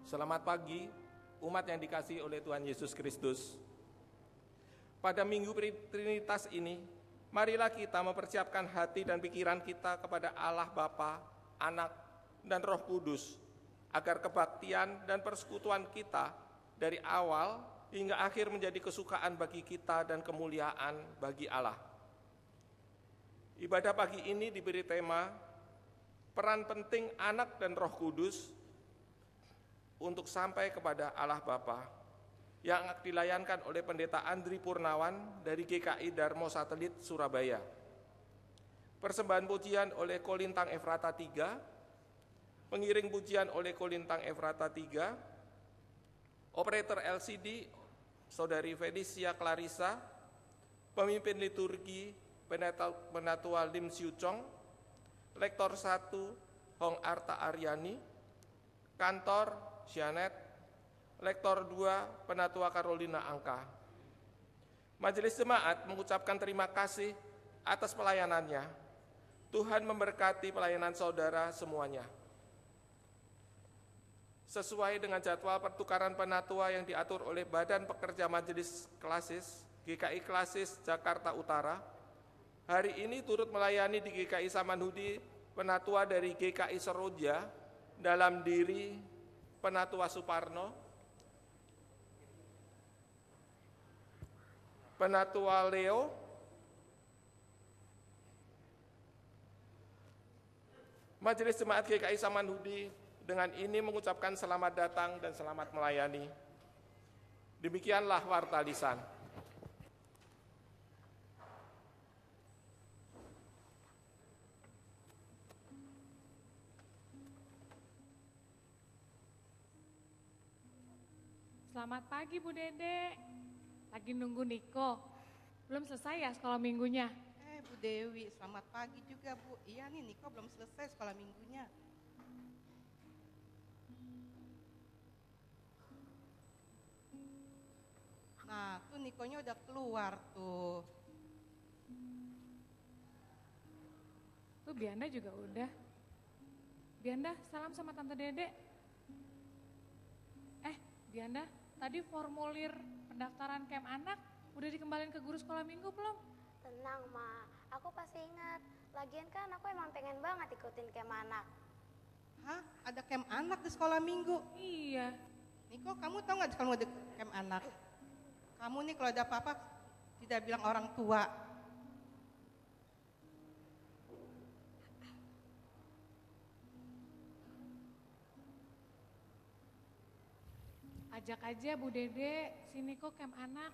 Selamat pagi, umat yang dikasihi oleh Tuhan Yesus Kristus. Pada Minggu Trinitas ini, marilah kita mempersiapkan hati dan pikiran kita kepada Allah Bapa, Anak, dan Roh Kudus, agar kebaktian dan persekutuan kita dari awal hingga akhir menjadi kesukaan bagi kita dan kemuliaan bagi Allah. Ibadah pagi ini diberi tema peran penting Anak dan Roh Kudus untuk sampai kepada Allah Bapa, yang dilayankan oleh Pendeta Andri Purnawan dari GKI Darmo Satelit Surabaya. Persembahan pujian oleh Kolintang Efrata 3, pengiring pujian oleh Kolintang Efrata 3, operator LCD Saudari Felicia Clarissa, pemimpin liturgi Penatua Lim Siu Chong, Lektor 1 Hong Arta Aryani, Kantor Janet, Lektor 2 Penatua Carolina Angka. Majelis Jemaat mengucapkan terima kasih atas pelayanannya. Tuhan memberkati pelayanan saudara semuanya. Sesuai dengan jadwal pertukaran penatua yang diatur oleh Badan Pekerja Majelis Klasis GKI Klasis Jakarta Utara, hari ini turut melayani di GKI Samanhudi penatua dari GKI Seroja dalam diri Penatua Suparno, Penatua Leo, Majelis Jemaat GKI Samanhudi dengan ini mengucapkan selamat datang dan selamat melayani. Demikianlah warta lisan. Selamat pagi Bu Dede, lagi nunggu Niko, belum selesai ya sekolah minggunya? Bu Dewi, selamat pagi juga Bu. Iya nih, Niko belum selesai sekolah minggunya. Nah, tuh Nikonya udah keluar tuh. Tuh Bianda juga udah. Bianda, salam sama Tante Dede. Bianda, tadi formulir pendaftaran camp anak udah dikembaliin ke guru sekolah minggu belum? Tenang Ma, aku pasti ingat. Lagian kan aku emang pengen banget ikutin camp anak. Hah? Ada camp anak di sekolah minggu? Iya. Niko, kamu tahu nggak kalau ada camp anak? Kamu nih kalau ada apa-apa tidak bilang orang tua. Ajak aja Bu Dede, sini kok camp anak.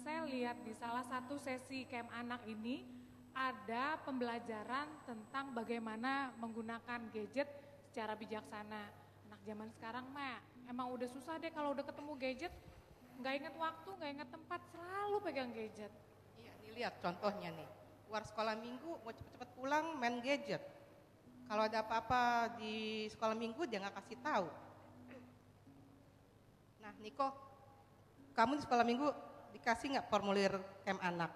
Saya lihat di salah satu sesi camp anak ini ada pembelajaran tentang bagaimana menggunakan gadget secara bijaksana. Anak zaman sekarang mah emang udah susah deh kalau udah ketemu gadget, nggak inget waktu, nggak inget tempat, selalu pegang gadget. Iya, nih lihat contohnya nih. Keluar sekolah minggu mau cepet-cepet pulang main gadget. Kalau ada apa-apa di sekolah minggu dia nggak kasih tahu. Nah, Niko, kamu di sekolah minggu dikasih nggak formulir camp anak?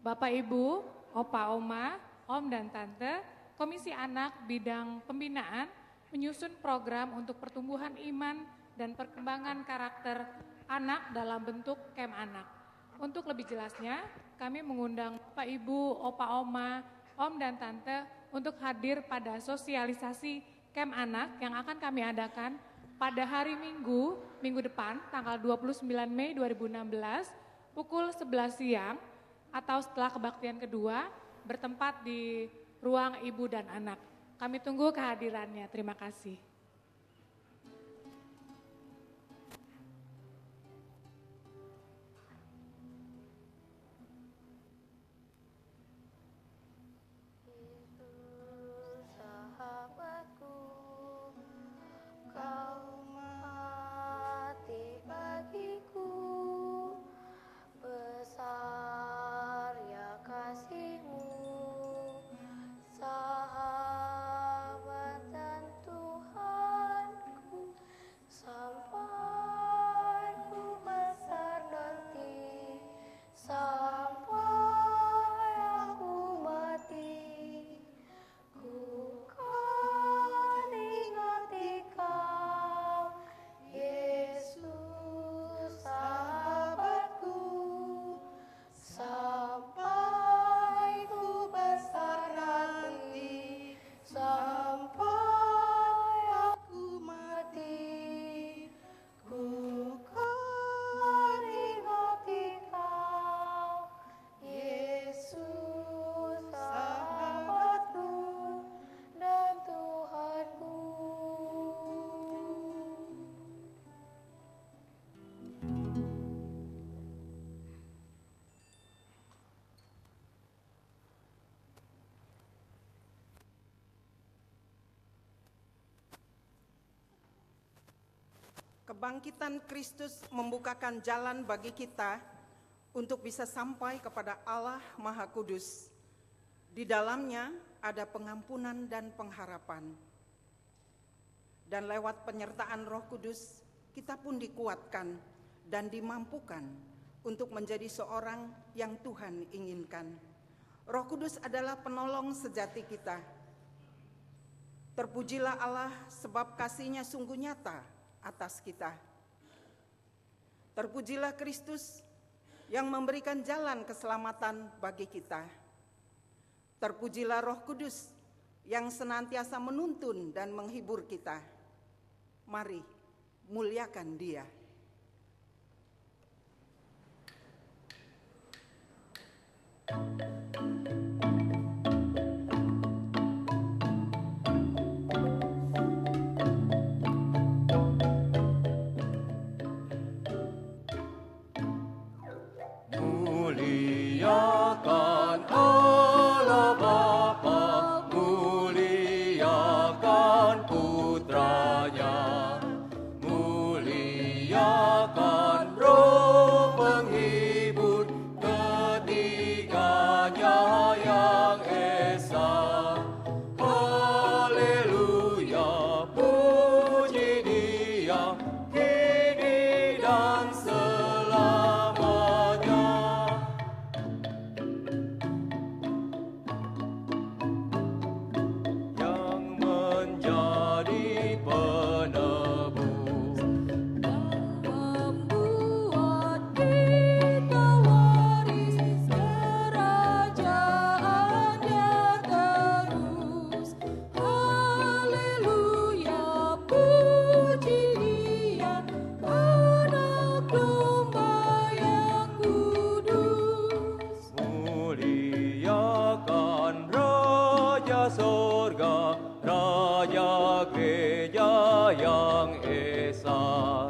Bapak Ibu, Opa Oma, Om dan Tante, Komisi Anak Bidang Pembinaan menyusun program untuk pertumbuhan iman dan perkembangan karakter anak dalam bentuk camp anak. Untuk lebih jelasnya, kami mengundang Bapak Ibu, Opa Oma, Om dan Tante untuk hadir pada sosialisasi camp anak yang akan kami adakan pada hari Minggu depan tanggal 29 Mei 2016 pukul 11 siang atau setelah kebaktian kedua bertempat di ruang ibu dan anak. Kami tunggu kehadirannya. Terima kasih. Sahabat dan Tuhan. kebangkitan Kristus membukakan jalan bagi kita untuk bisa sampai kepada Allah Maha Kudus. Di dalamnya ada pengampunan dan pengharapan. Dan lewat penyertaan Roh Kudus, kita pun dikuatkan dan dimampukan untuk menjadi seorang yang Tuhan inginkan. Roh Kudus adalah penolong sejati kita. Terpujilah Allah sebab kasih-Nya sungguh nyata atas kita. Terpujilah Kristus yang memberikan jalan keselamatan bagi kita. Terpujilah Roh Kudus yang senantiasa menuntun dan menghibur kita. Mari muliakan Dia. Muliakan Allah Bapa, muliakan Putranya, muliakan Roh penghibur, ketiganya yang esa. Haleluya, puji Dia, kini dan selamanya. Yang menjadi penebus membuat kita waris kerajaannya terus. Haleluya, puji Dia, Anak Domba yang kudus. muliakan Raja Sorga, Raja Gereja yang esa,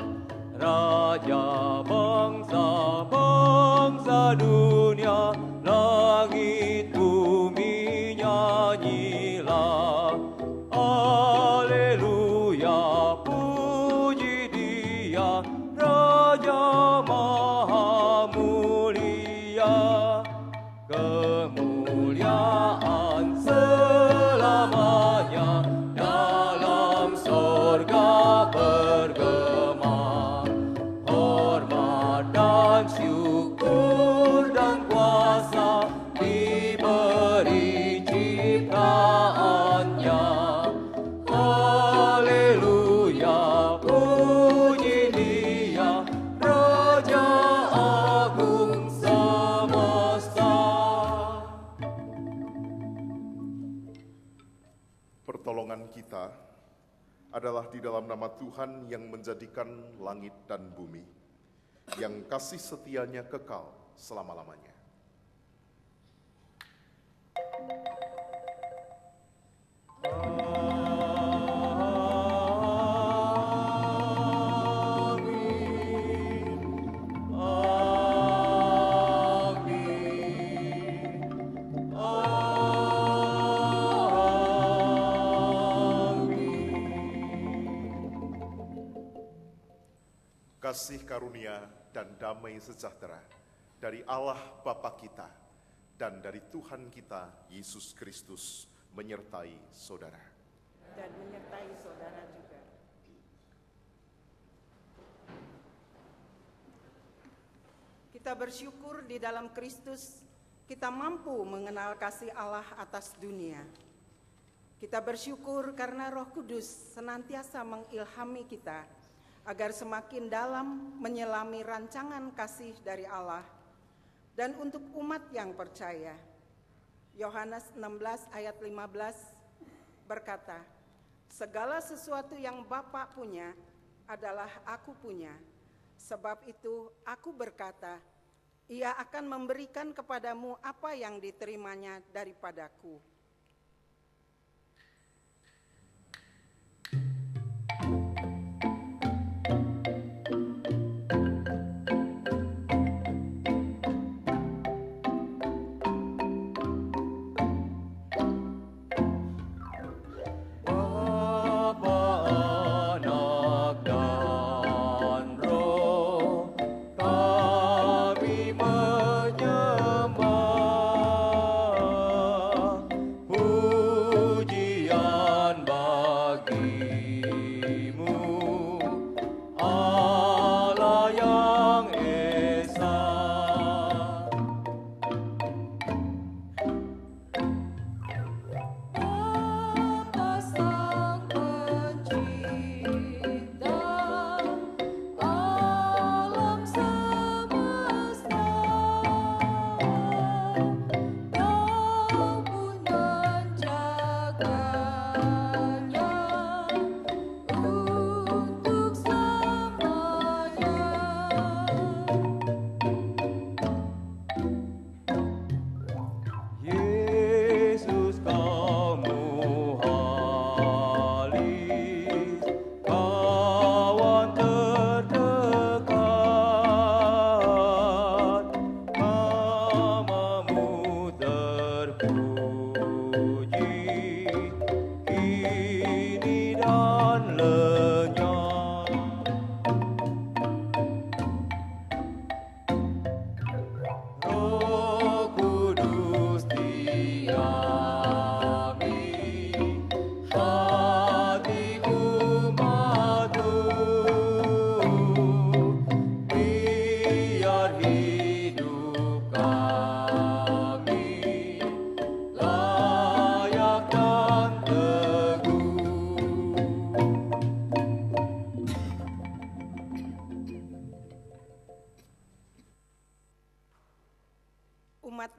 Raja bangsa-bangsa dunia, langit bumi nyanyilah. Haleluya, puji Dia, Raja Maha Mulia. Kemuliaan selamanya dalam sorga bergema. Hormat dan syukur dan kuasa diberi ciptaannya. Haleluya, puji Dia, Raja Agung semesta. Pertolongan kita adalah di dalam nama Tuhan yang menjadikan langit dan bumi, yang kasih setianya kekal selama-lamanya. Amin. Amin. Kasih karunia dan damai sejahtera dari Allah Bapa kita dan dari Tuhan kita Yesus Kristus menyertai saudara. Dan menyertai saudara juga. Kita bersyukur di dalam Kristus kita mampu mengenal kasih Allah atas dunia. Kita bersyukur karena Roh Kudus senantiasa mengilhami kita agar semakin dalam menyelami rancangan kasih dari Allah dan untuk umat yang percaya. Yohanes 16 ayat 15 berkata, segala sesuatu yang Bapa punya adalah aku punya. Sebab itu aku berkata, Ia akan memberikan kepadamu apa yang diterimanya daripadaku. Bapa, Anak, dan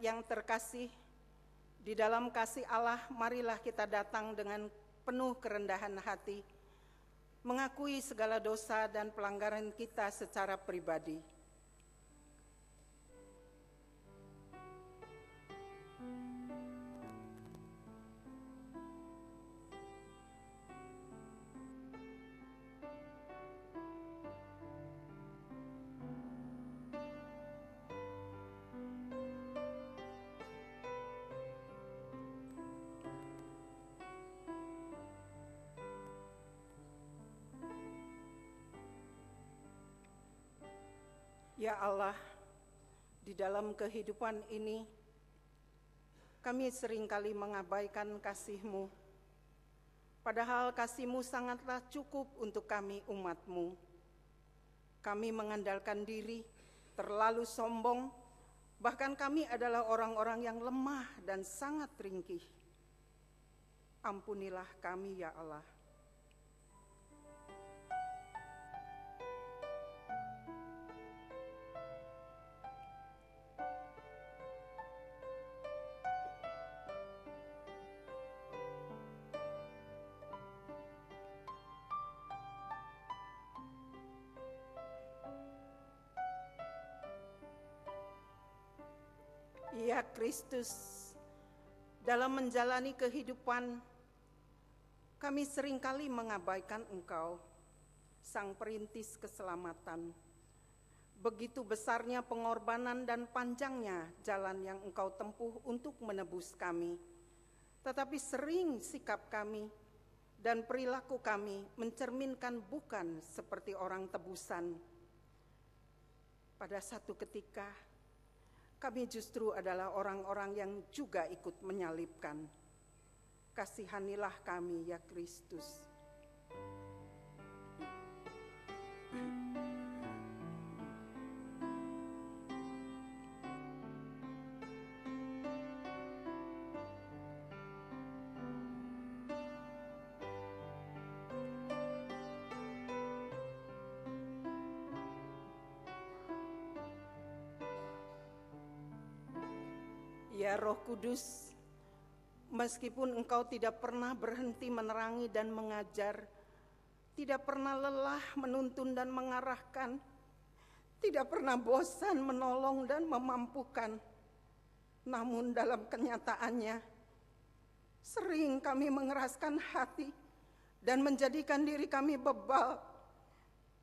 yang terkasih, di dalam kasih Allah marilah kita datang dengan penuh kerendahan hati, mengakui segala dosa dan pelanggaran kita secara pribadi. Ya Allah, di dalam kehidupan ini, kami seringkali mengabaikan kasih-Mu. Padahal kasih-Mu sangatlah cukup untuk kami umat-Mu. Kami mengandalkan diri, terlalu sombong, bahkan kami adalah orang-orang yang lemah dan sangat ringkih. Ampunilah kami ya Allah. Ya Kristus, dalam menjalani kehidupan, kami seringkali mengabaikan Engkau, Sang Perintis keselamatan. Begitu besarnya pengorbanan dan panjangnya jalan yang Engkau tempuh untuk menebus kami. Tetapi sering sikap kami dan perilaku kami mencerminkan bukan seperti orang tebusan. Pada satu ketika, kami justru adalah orang-orang yang juga ikut menyalibkan. Kasihanilah kami ya Kristus. Ya Roh Kudus, meskipun Engkau tidak pernah berhenti menerangi dan mengajar, tidak pernah lelah menuntun dan mengarahkan, tidak pernah bosan menolong dan memampukan, namun dalam kenyataannya, sering kami mengeraskan hati dan menjadikan diri kami bebal.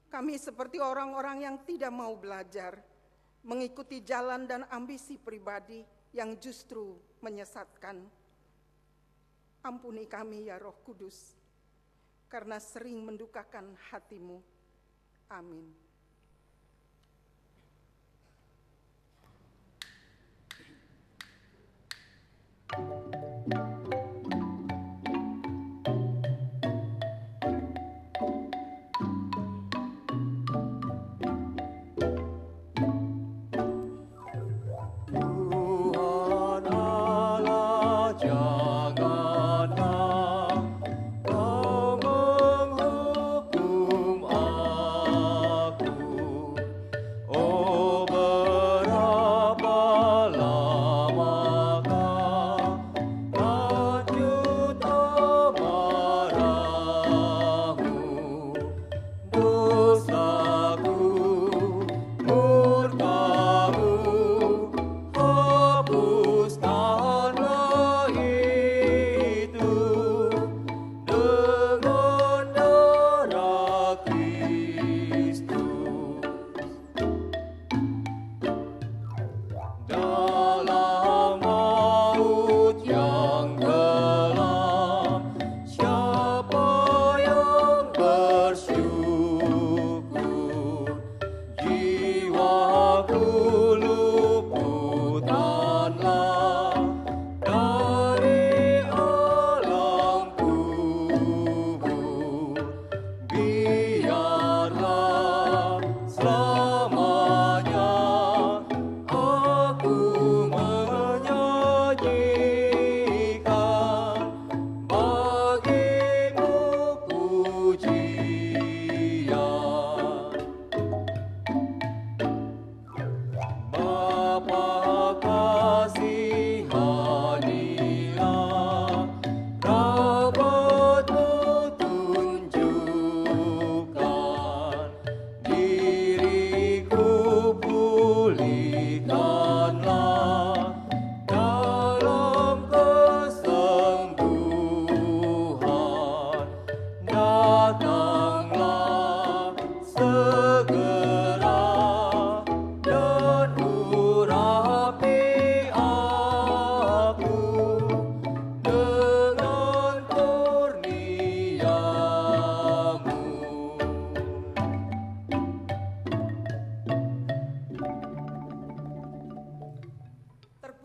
Kami seperti orang-orang yang tidak mau belajar, mengikuti jalan dan ambisi pribadi yang justru menyesatkan. Ampuni kami ya Roh Kudus, karena sering mendukakan hati-Mu. Amin. Tuhan Allah, janganlah Kau menghukum aku.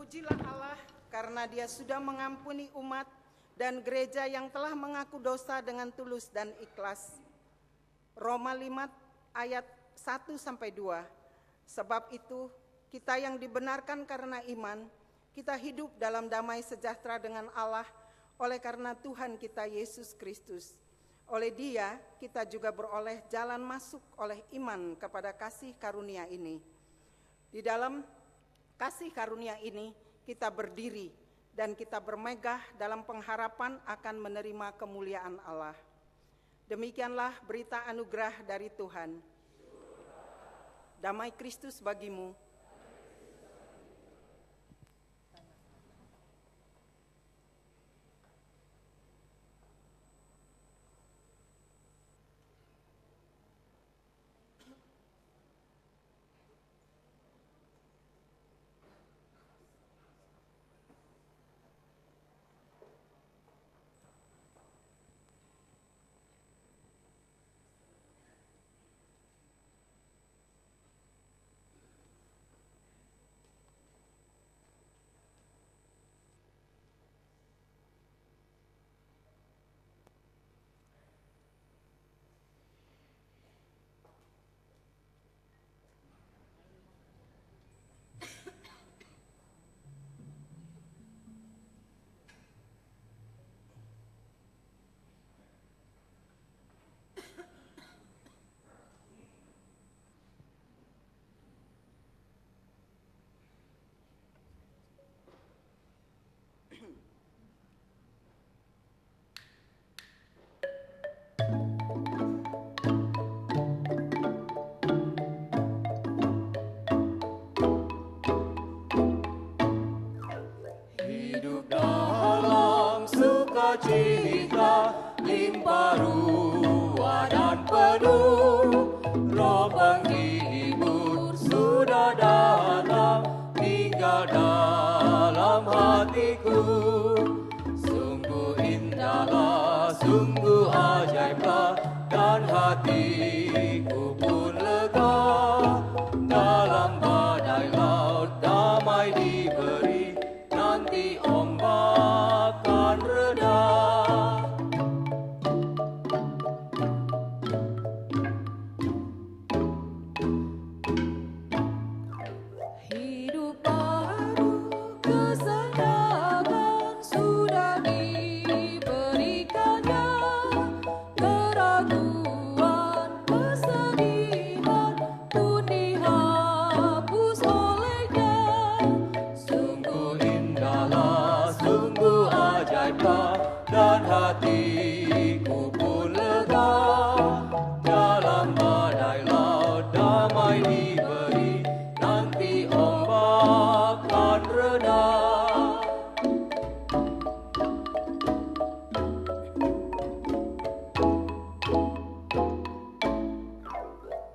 Terpujilah Allah karena Dia sudah mengampuni umat dan gereja yang telah mengaku dosa dengan tulus dan ikhlas. Roma 5 ayat 1-2. Sebab itu, kita yang dibenarkan karena iman, kita hidup dalam damai sejahtera dengan Allah oleh karena Tuhan kita Yesus Kristus. Oleh Dia, kita juga beroleh jalan masuk oleh iman kepada kasih karunia ini. Di dalam kasih karunia ini, kita berdiri dan kita bermegah dalam pengharapan akan menerima kemuliaan Allah. Demikianlah berita anugerah dari Tuhan. Damai Kristus bagimu. sukacita, limpah ruah dan penuh. Roh penghibur sudah datang, tinggal dalam hatiku. Sungguh indahlah, sungguh ajaiblah, dan hatiku pun lega. Dalam badai laut damai diberi, nanti ombak akan reda. Hidup baru, kesenangan sudah diberikannya. Keraguan, kesedihan pun dihapus olehnya. Sungguh indahlah, sungguh ajaiblah, dan hatiku pun lega. Dalam badai laut damai diberi, nanti ombak akan reda.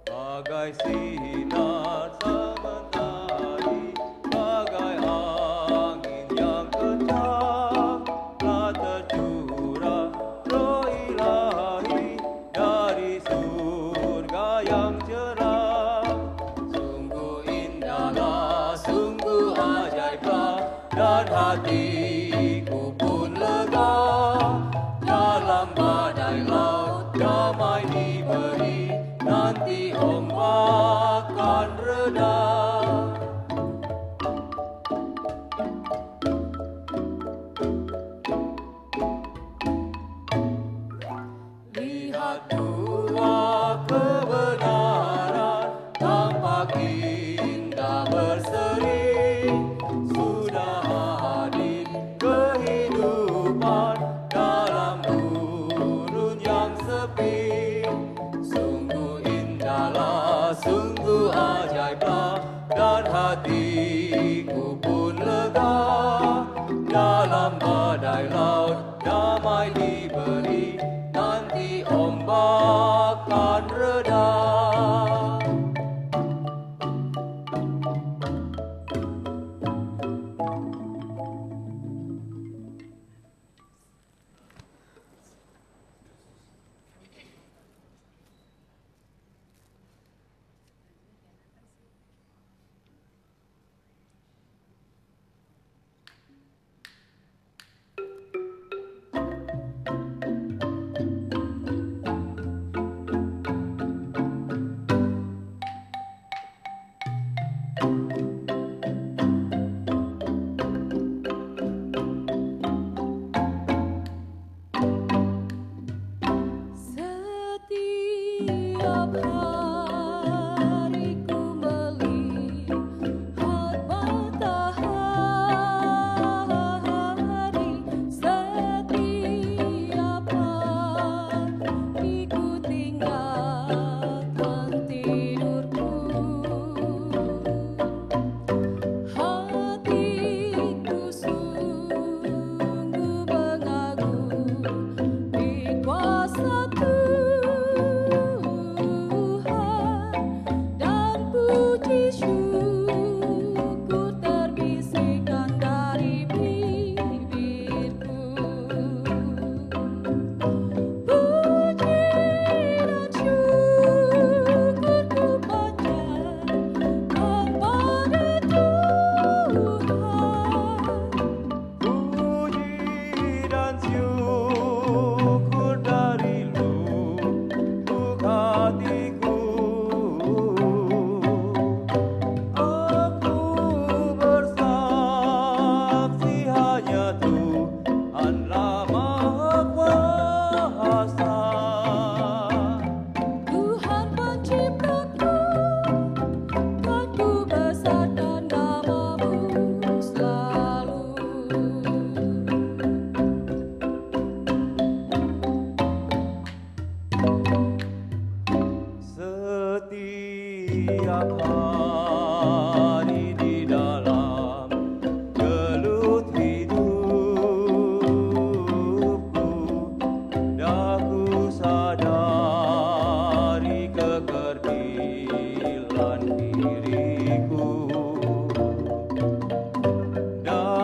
Bagai sinar sementari, bagai angin yang kencang, telah tercurah Roh Ilahi dari surga yang cerah. Sungguh indahlah, sungguh ajaiblah, dan hatiku pun lega. Dalam badai laut damai diberi, nanti ombak akan reda. Lihat dua kebenaran, tampak indah berseri. Sudah hadir kehidupan dalam gurun yang sepi. Sungguh indahlah, sungguh ajaiblah, dan hatiku pun lega. Dalam badai laut damai diberi, nanti ombak akan reda.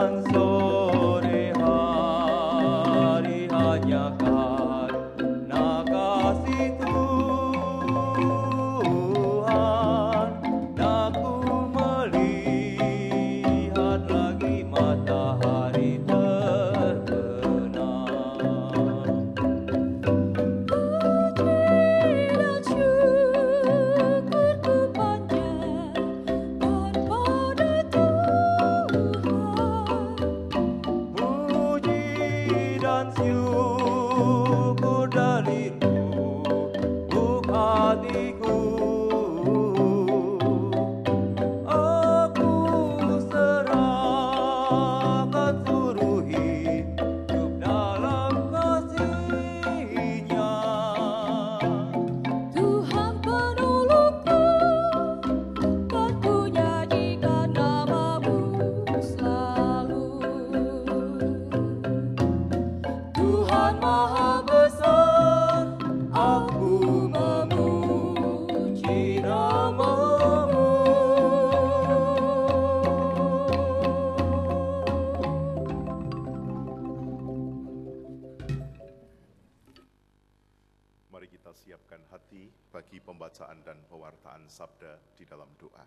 dan sore hari hanya karena kasih Tuhan, aku melihat lagi matahari terbenam. Puji dan syukurku panjatkan pada Tuhan. Puji dan syukur dari lubuk hatiku, aku serahkan seluruh hidup dalam kasih-Nya. Tuhan penolongku, kan ku nyanyikan nama-Mu selalu. Tuhan Maha Besar, aku memuji nama-Mu. Mari kita siapkan hati bagi pembacaan dan pewartaan sabda di dalam doa.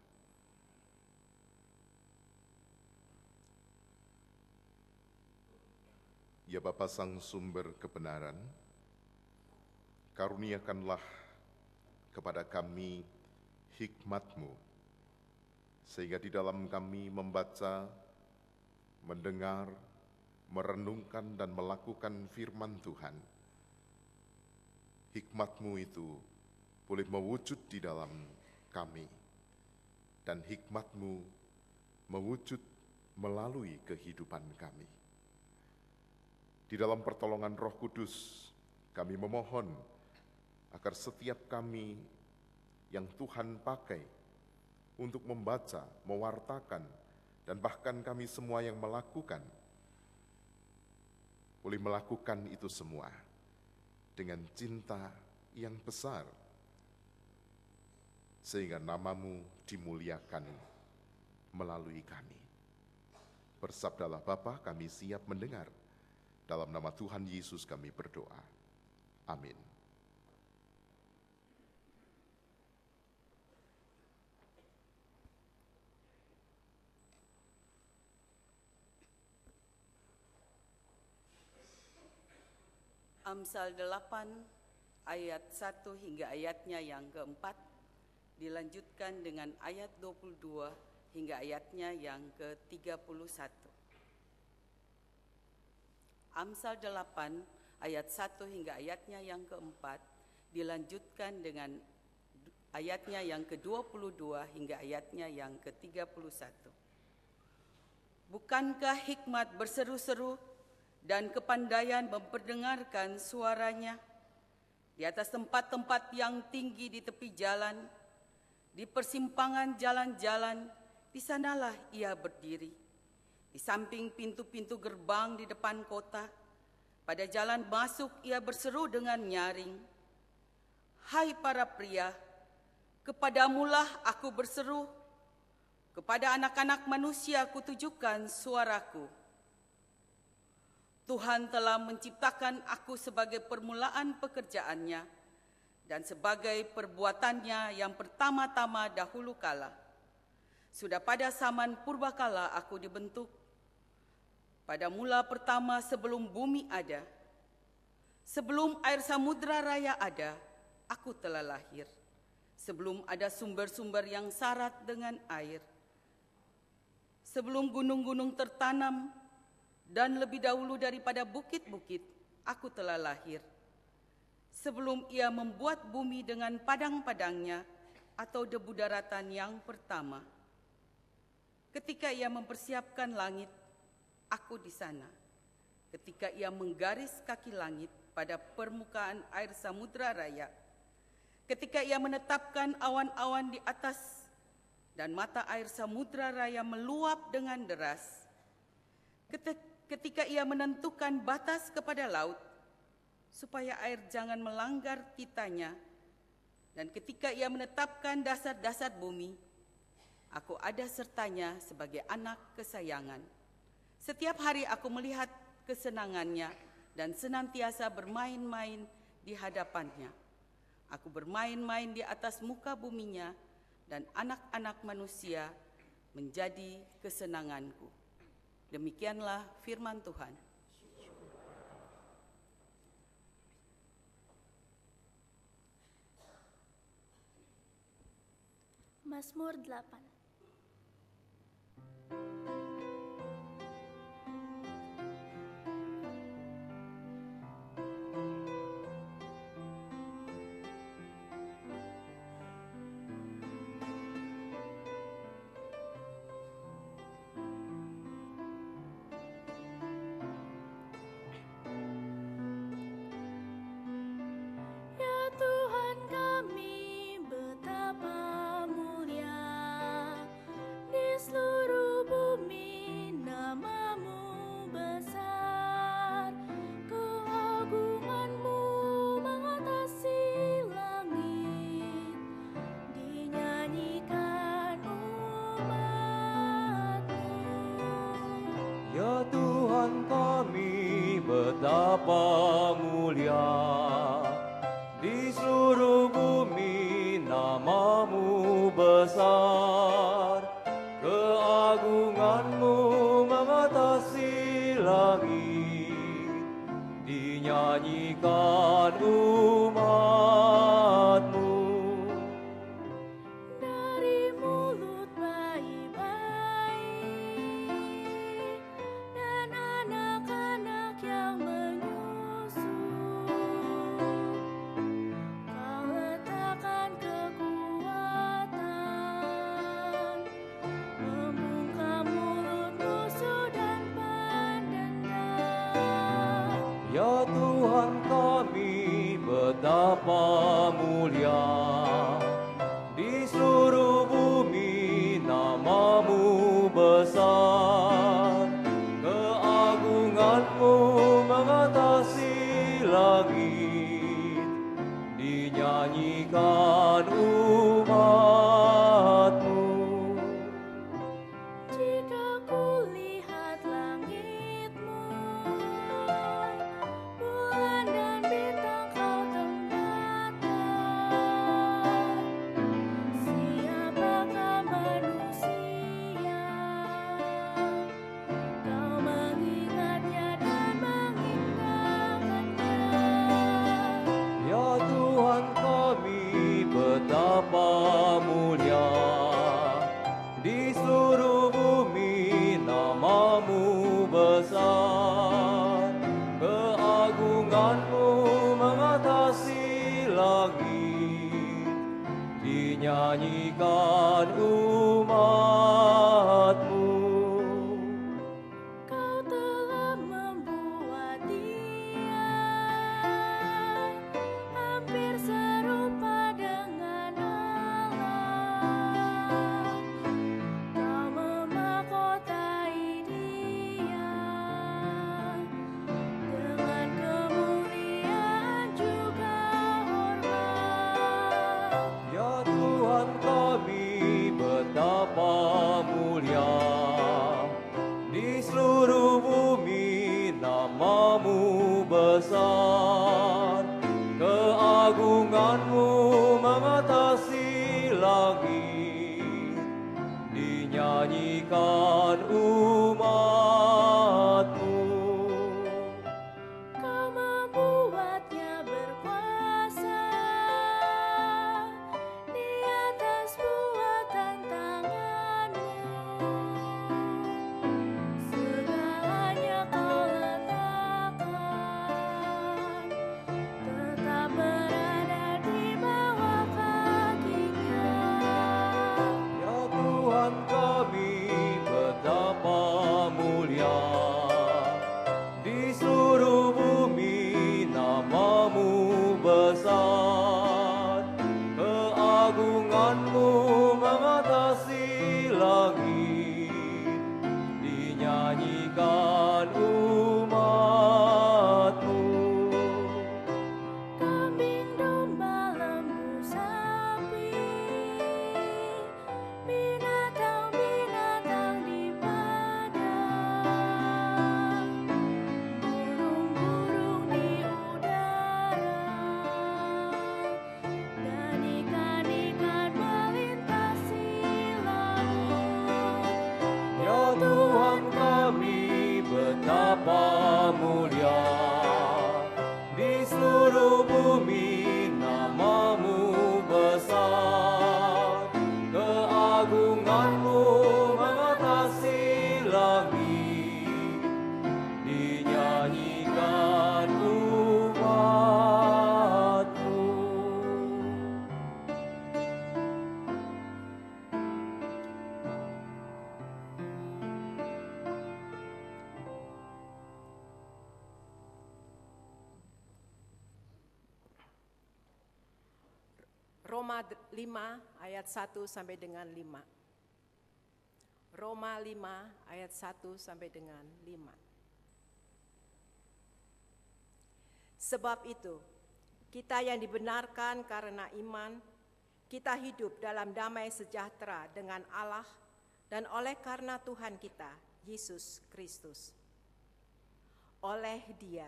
Ya Bapa Sang Sumber Kebenaran, karuniakanlah kepada kami hikmat-Mu, sehingga di dalam kami membaca, mendengar, merenungkan dan melakukan firman Tuhan, hikmat-Mu itu boleh mewujud di dalam kami, dan hikmat-Mu mewujud melalui kehidupan kami. Di dalam pertolongan Roh Kudus, kami memohon agar setiap kami yang Tuhan pakai untuk membaca, mewartakan, dan bahkan kami semua yang melakukan, boleh melakukan itu semua dengan cinta yang besar, sehingga nama-Mu dimuliakan melalui kami. Bersabdalah Bapa, kami siap mendengar. Dalam nama Tuhan Yesus kami berdoa. Amin. Amsal 8 ayat 1 hingga ayatnya yang keempat, dilanjutkan dengan ayat 22 hingga ayatnya yang ke-31. Amsal 8 ayat 1 hingga ayatnya yang keempat, dilanjutkan dengan ayatnya yang ke-22 hingga ayatnya yang ke-31. Bukankah hikmat berseru-seru dan kepandaian memperdengarkan suaranya? Di atas tempat-tempat yang tinggi di tepi jalan, di persimpangan jalan-jalan, di sanalah ia berdiri. Di samping pintu-pintu gerbang di depan kota, pada jalan masuk ia berseru dengan nyaring. Hai para pria, kepadamulah aku berseru, kepada anak-anak manusia kutujukan suaraku. Tuhan telah menciptakan aku sebagai permulaan pekerjaannya dan sebagai perbuatannya yang pertama-tama dahulu kala. Sudah pada zaman purbakala aku dibentuk, pada mula pertama sebelum bumi ada, sebelum air samudra raya ada, aku telah lahir. Sebelum ada sumber-sumber yang syarat dengan air, sebelum gunung-gunung tertanam, dan lebih dahulu daripada bukit-bukit, aku telah lahir. Sebelum ia membuat bumi dengan padang-padangnya atau debu daratan yang pertama. Ketika ia mempersiapkan langit, aku di sana. Ketika ia menggaris kaki langit pada permukaan air samudra raya, ketika ia menetapkan awan-awan di atas dan mata air samudra raya meluap dengan deras, ketika ia menentukan batas kepada laut supaya air jangan melanggar titanya, dan ketika ia menetapkan dasar-dasar bumi, aku ada sertanya sebagai anak kesayangan. Setiap hari aku melihat kesenangannya dan senantiasa bermain-main di hadapannya. Aku bermain-main di atas muka buminya dan anak-anak manusia menjadi kesenanganku. Demikianlah firman Tuhan. Mazmur 8. Ya Tuhan kami, betapa mulia di seluruh bumi nama-Mu besar. Keagungan-Mu mengatasi langit, dinyanyikan umat-Mu. Ya Tuhan kami, betapa mulia di seluruh bumi nama-Mu besar. Keagungan-Mu mengatasi langit, dinyanyikan umat-Mu. Dari mulut bayi-bayi dan anak-anak yang menyusu, Kau letakkan kekuatan, membungkam mulut musuh dan pendendam. Ya Tuhan kami, betapa mulia di seluruh bumi nama-Mu besar. Keagungan-Mu mengatasi langit, dinyanyikan umat-Mu. Jika kulihat langit-Mu, bulan dan bintang Kau tempatkan, siapakah manusia? Kau mengingatnya dan mengindahkannya. Ya Tuhan kami, betapa mulia di seluruh bumi nama-Mu besar. Keagungan-Mu mengatasi langit, dinyanyikan umat-Mu. Kau telah membuat Dia hampir serupa dengan Allah. Kau memahkotai Dia dengan kemuliaan juga hormat. Ya Tuhan kami, betapa mulia di seluruh bumi nama-Mu besar. Keagungan-Mu mengatasi langit, dinyanyikan umat-Mu. Kau membuatnya berkuasa di atas buatan tangan-Mu. Segalanya Kau letakkan, tetap berada di bawah kaki-Nya. Ya Tuhan kami, betapa mulia di seluruh bumi nama-Mu besar. Keagungan-Mu mengatasi langit, dinyanyikan umat-Mu. Kambing, domba, lembu, sapi, binatang-binatang di padang, Roma 5 ayat 1 sampai dengan 5. Roma 5 ayat 1 sampai dengan 5. Sebab itu, kita yang dibenarkan karena iman, kita hidup dalam damai sejahtera dengan Allah dan oleh karena Tuhan kita, Yesus Kristus. Oleh Dia,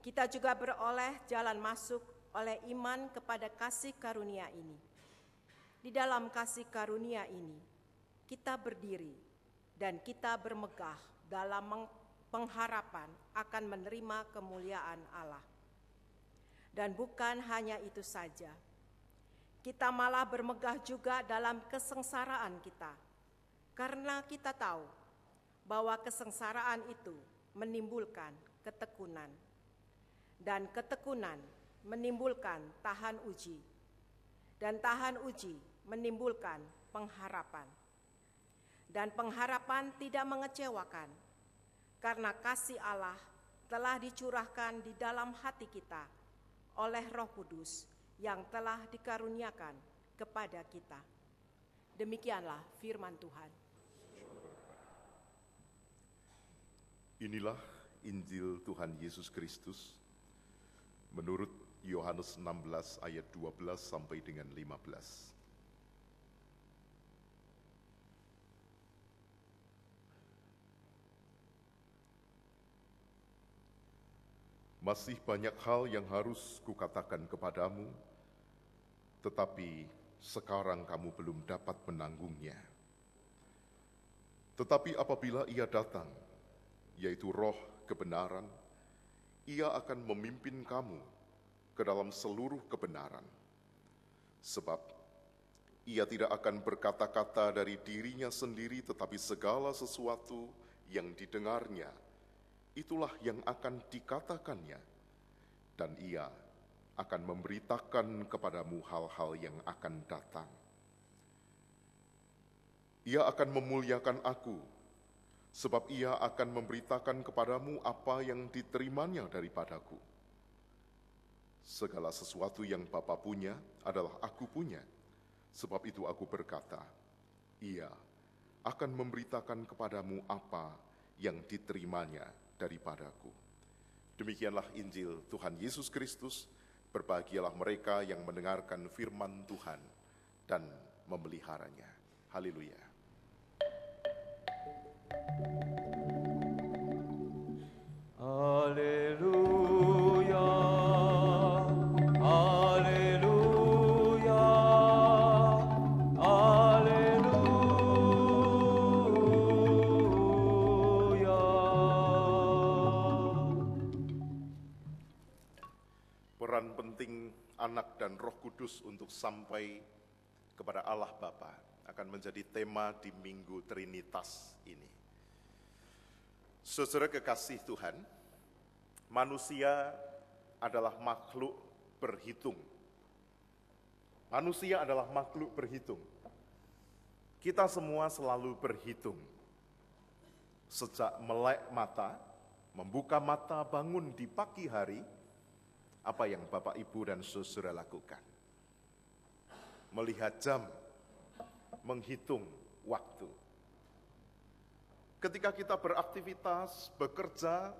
kita juga beroleh jalan masuk oleh iman kepada kasih karunia ini. Di dalam kasih karunia ini, kita berdiri dan kita bermegah dalam pengharapan akan menerima kemuliaan Allah. Dan bukan hanya itu saja, kita malah bermegah juga dalam kesengsaraan kita, karena kita tahu bahwa kesengsaraan itu menimbulkan ketekunan, dan ketekunan menimbulkan tahan uji, dan tahan uji menimbulkan pengharapan. Dan pengharapan tidak mengecewakan, karena kasih Allah telah dicurahkan di dalam hati kita oleh Roh Kudus yang telah dikaruniakan kepada kita. Demikianlah firman Tuhan. Inilah Injil Tuhan Yesus Kristus menurut Yohanes 16 ayat 12 sampai dengan 15. Masih banyak hal yang harus kukatakan kepadamu, tetapi sekarang kamu belum dapat menanggungnya. Tetapi apabila Ia datang, yaitu Roh kebenaran, Ia akan memimpin kamu ke dalam seluruh kebenaran. Sebab Ia tidak akan berkata-kata dari dirinya sendiri, tetapi segala sesuatu yang didengarnya, itulah yang akan dikatakannya, dan Ia akan memberitakan kepadamu hal-hal yang akan datang. Ia akan memuliakan Aku, sebab Ia akan memberitakan kepadamu apa yang diterimanya daripadaku. Segala sesuatu yang Bapa punya adalah Aku punya, sebab itu Aku berkata, Ia akan memberitakan kepadamu apa yang diterimanya daripadaku. Demikianlah Injil Tuhan Yesus Kristus. Berbahagialah mereka yang mendengarkan firman Tuhan dan memeliharanya. Haleluya. Haleluya. Haleluya. Peran penting Anak dan Roh Kudus untuk sampai kepada Allah Bapa akan menjadi tema di Minggu Trinitas ini. Saudara kekasih Tuhan, manusia adalah makhluk berhitung. Manusia adalah makhluk berhitung. Kita semua selalu berhitung. Sejak melek mata, membuka mata, bangun di pagi hari, apa yang Bapak, Ibu, dan saudara lakukan? Melihat jam, menghitung waktu. Ketika kita beraktivitas, bekerja,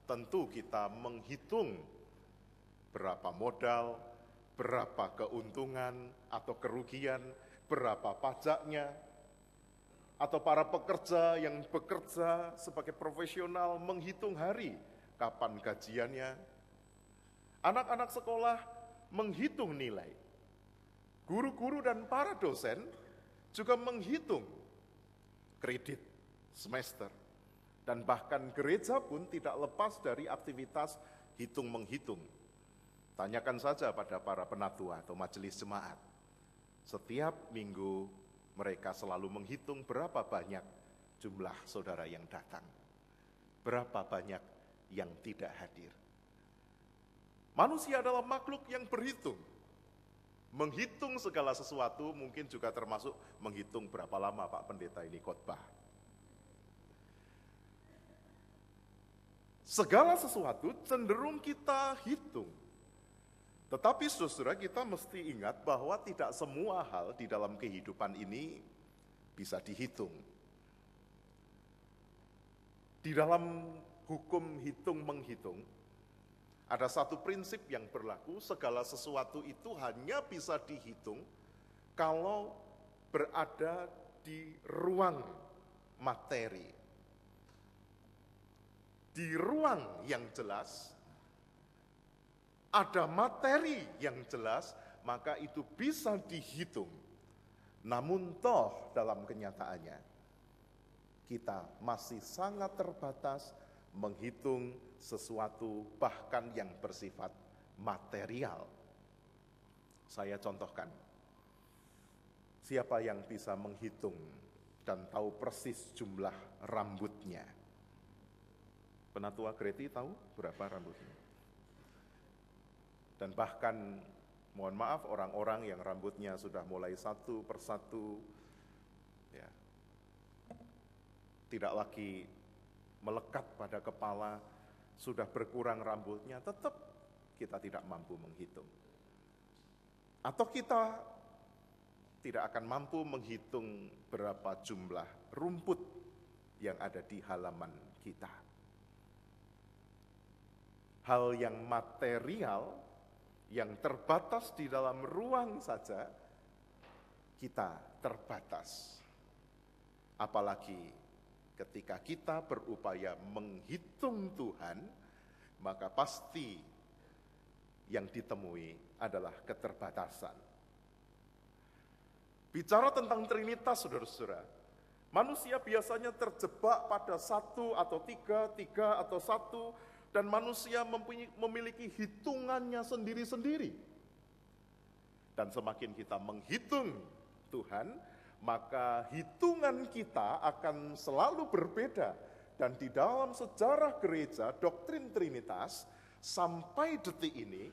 tentu kita menghitung berapa modal, berapa keuntungan atau kerugian, berapa pajaknya, atau para pekerja yang bekerja sebagai profesional menghitung hari, kapan gajiannya. Anak-anak sekolah menghitung nilai. Guru-guru dan para dosen juga menghitung kredit semester. Dan bahkan gereja pun tidak lepas dari aktivitas hitung-menghitung. Tanyakan saja pada para penatua atau majelis jemaat. Setiap minggu mereka selalu menghitung berapa banyak jumlah saudara yang datang. Berapa banyak yang tidak hadir. Manusia adalah makhluk yang berhitung. Menghitung segala sesuatu mungkin juga termasuk menghitung berapa lama Pak Pendeta ini khotbah. Segala sesuatu cenderung kita hitung. Tetapi saudara, kita mesti ingat bahwa tidak semua hal di dalam kehidupan ini bisa dihitung. Di dalam hukum hitung-menghitung, ada satu prinsip yang berlaku, segala sesuatu itu hanya bisa dihitung kalau berada di ruang materi. Di ruang yang jelas, ada materi yang jelas, maka itu bisa dihitung. Namun toh dalam kenyataannya, kita masih sangat terbatas menghitung sesuatu bahkan yang bersifat material. Saya contohkan, siapa yang bisa menghitung dan tahu persis jumlah rambutnya? Penatua Greti tahu berapa rambutnya? Dan bahkan, mohon maaf, orang-orang yang rambutnya sudah mulai satu persatu, ya, tidak lagi melekat pada kepala, sudah berkurang rambutnya, tetap kita tidak mampu menghitung. Atau kita tidak akan mampu menghitung berapa jumlah rumput yang ada di halaman kita. Hal yang material, yang terbatas di dalam ruang saja, kita terbatas. Apalagi ketika kita berupaya menghitung Tuhan, maka pasti yang ditemui adalah keterbatasan. Bicara tentang Trinitas, saudara-saudara, manusia biasanya terjebak pada satu atau tiga atau satu, dan manusia memiliki hitungannya sendiri-sendiri. Dan semakin kita menghitung Tuhan, maka hitungan kita akan selalu berbeda. Dan di dalam sejarah gereja, doktrin Trinitas sampai detik ini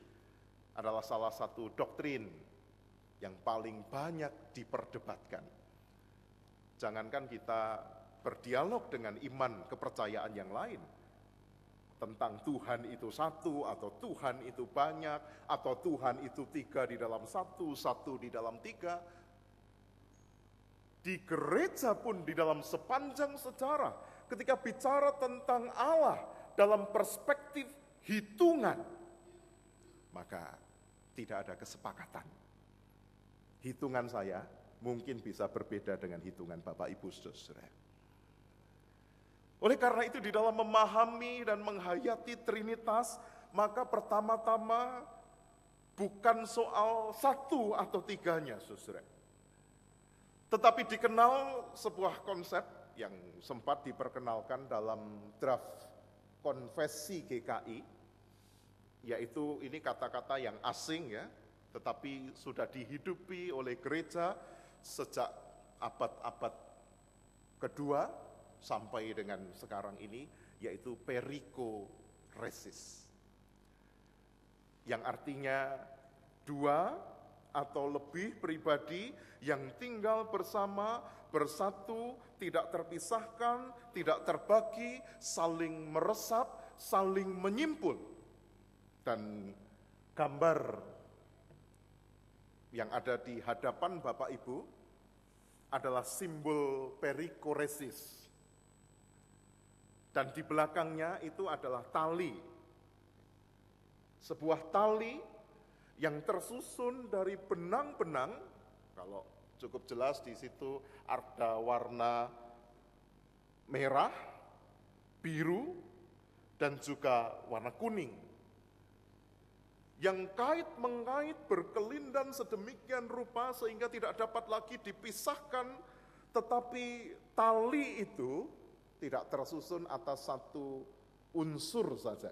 adalah salah satu doktrin yang paling banyak diperdebatkan. Jangankan kita berdialog dengan iman kepercayaan yang lain, tentang Tuhan itu satu, atau Tuhan itu banyak, atau Tuhan itu tiga di dalam satu, satu di dalam tiga. Di gereja pun di dalam sepanjang sejarah, ketika bicara tentang Allah dalam perspektif hitungan, maka tidak ada kesepakatan. Hitungan saya mungkin bisa berbeda dengan hitungan Bapak Ibu Saudara. Oleh karena itu, di dalam memahami dan menghayati Trinitas, maka pertama-tama bukan soal satu atau tiganya, saudara. Tetapi dikenal sebuah konsep yang sempat diperkenalkan dalam draft konfesi GKI, yaitu ini kata-kata yang asing ya, tetapi sudah dihidupi oleh gereja sejak abad-abad kedua, sampai dengan sekarang ini, yaitu perikoresis. Yang artinya dua atau lebih pribadi yang tinggal bersama, bersatu, tidak terpisahkan, tidak terbagi, saling meresap, saling menyimpul. Dan gambar yang ada di hadapan Bapak Ibu adalah simbol perikoresis. Dan di belakangnya itu adalah tali. Sebuah tali yang tersusun dari benang-benang, kalau cukup jelas di situ ada warna merah, biru, dan juga warna kuning. Yang kait-mengait berkelindan sedemikian rupa sehingga tidak dapat lagi dipisahkan, tetapi tali itu tidak tersusun atas satu unsur saja,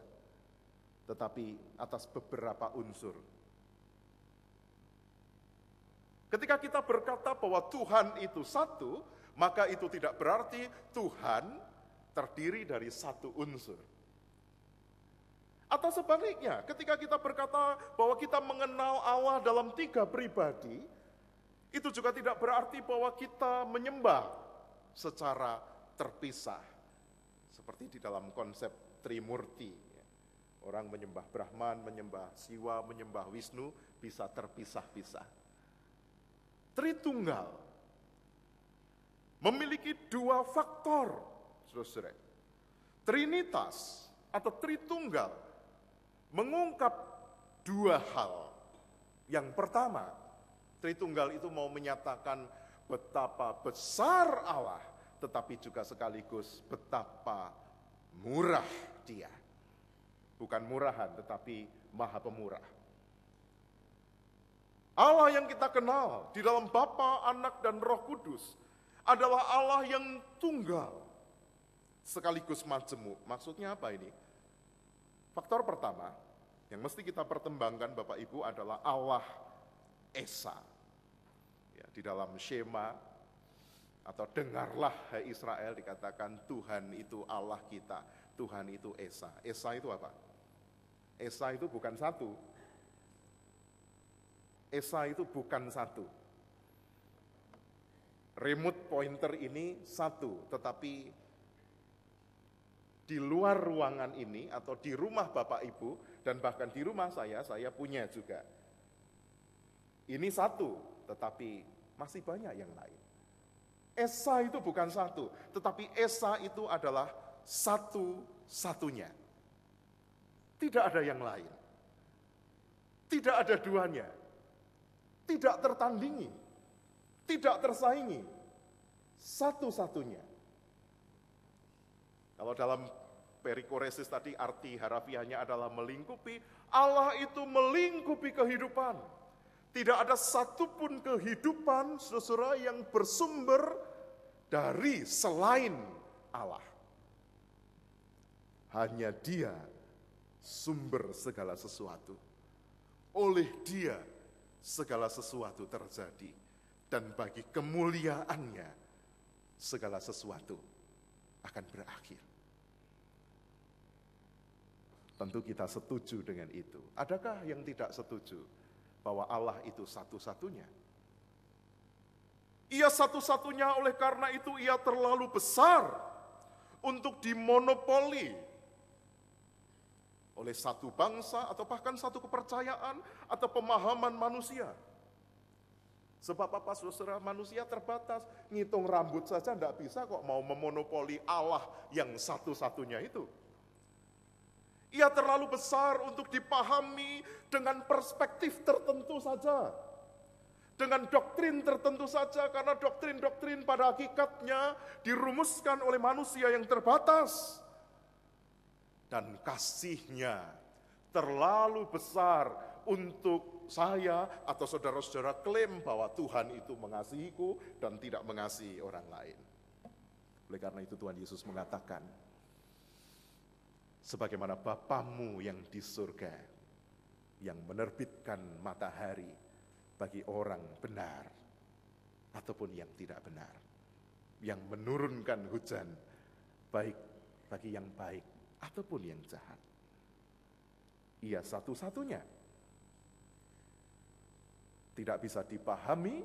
tetapi atas beberapa unsur. Ketika kita berkata bahwa Tuhan itu satu, maka itu tidak berarti Tuhan terdiri dari satu unsur. Atau sebaliknya, ketika kita berkata bahwa kita mengenal Allah dalam tiga pribadi, itu juga tidak berarti bahwa kita menyembah secara terpisah, seperti di dalam konsep Trimurti. Orang menyembah Brahman, menyembah Siwa, menyembah Wisnu, bisa terpisah-pisah. Tritunggal memiliki dua faktor, saudara. Trinitas atau Tritunggal mengungkap dua hal. Yang pertama, Tritunggal itu mau menyatakan betapa besar Allah, tetapi juga sekaligus betapa murah Dia. Bukan murahan, tetapi Maha Pemurah. Allah yang kita kenal di dalam Bapa, Anak, dan Roh Kudus adalah Allah yang tunggal, sekaligus majemuk. Maksudnya apa ini? Faktor pertama yang mesti kita pertimbangkan Bapak Ibu adalah Allah Esa. Ya, di dalam Shema atau dengarlah hai Israel dikatakan Tuhan itu Allah kita, Tuhan itu Esa. Esa itu apa? Esa itu bukan satu. Esa itu bukan satu. Remote pointer ini satu, tetapi di luar ruangan ini atau di rumah Bapak Ibu dan bahkan di rumah saya punya juga. Ini satu, tetapi masih banyak yang lain. Esa itu bukan satu, tetapi Esa itu adalah satu-satunya. Tidak ada yang lain. Tidak ada duanya. Tidak tertandingi. Tidak tersaingi. Satu-satunya. Kalau dalam perikoresis tadi arti harafiahnya adalah melingkupi, Allah itu melingkupi kehidupan. Tidak ada satupun kehidupan saudara yang bersumber dari selain Allah. Hanya Dia sumber segala sesuatu. Oleh Dia segala sesuatu terjadi, dan bagi kemuliaannya segala sesuatu akan berakhir. Tentu kita setuju dengan itu. Adakah yang tidak setuju bahwa Allah itu satu-satunya? Ia satu-satunya, oleh karena itu Ia terlalu besar untuk dimonopoli oleh satu bangsa atau bahkan satu kepercayaan atau pemahaman manusia. Sebab apa saudara, manusia terbatas, ngitung rambut saja tidak bisa kok mau memonopoli Allah yang satu-satunya itu. Ia terlalu besar untuk dipahami dengan perspektif tertentu saja. Dengan doktrin tertentu saja, karena doktrin-doktrin pada hakikatnya dirumuskan oleh manusia yang terbatas. Dan kasih-Nya terlalu besar untuk saya atau saudara-saudara klaim bahwa Tuhan itu mengasihiku dan tidak mengasihi orang lain. Oleh karena itu Tuhan Yesus mengatakan, sebagaimana Bapamu yang di surga, yang menerbitkan matahari bagi orang benar ataupun yang tidak benar, yang menurunkan hujan baik bagi yang baik ataupun yang jahat. Ia satu-satunya. Tidak bisa dipahami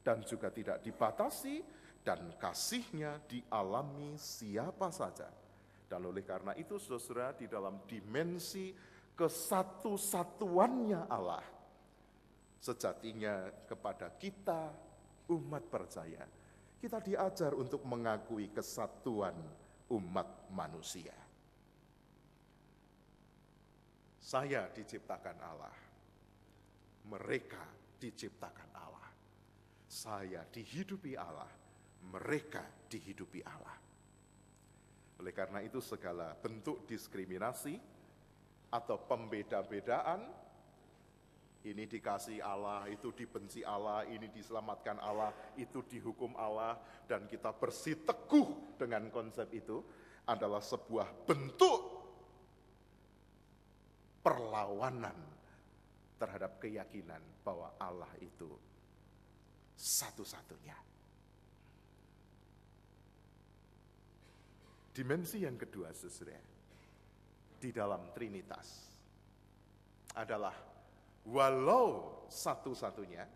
dan juga tidak dibatasi, dan kasih-Nya dialami siapa saja. Dan oleh karena itu saudara, di dalam dimensi kesatu-satuannya Allah, sejatinya kepada kita umat percaya, kita diajar untuk mengakui kesatuan umat manusia. Saya diciptakan Allah, mereka diciptakan Allah. Saya dihidupi Allah, mereka dihidupi Allah. Oleh karena itu segala bentuk diskriminasi atau pembeda-bedaan, ini dikasih Allah, itu dibenci Allah, ini diselamatkan Allah, itu dihukum Allah, dan kita bersiteguh dengan konsep itu adalah sebuah bentuk perlawanan terhadap keyakinan bahwa Allah itu satu-satunya. Dimensi yang kedua saudara, di dalam Trinitas adalah walau satu-satunya,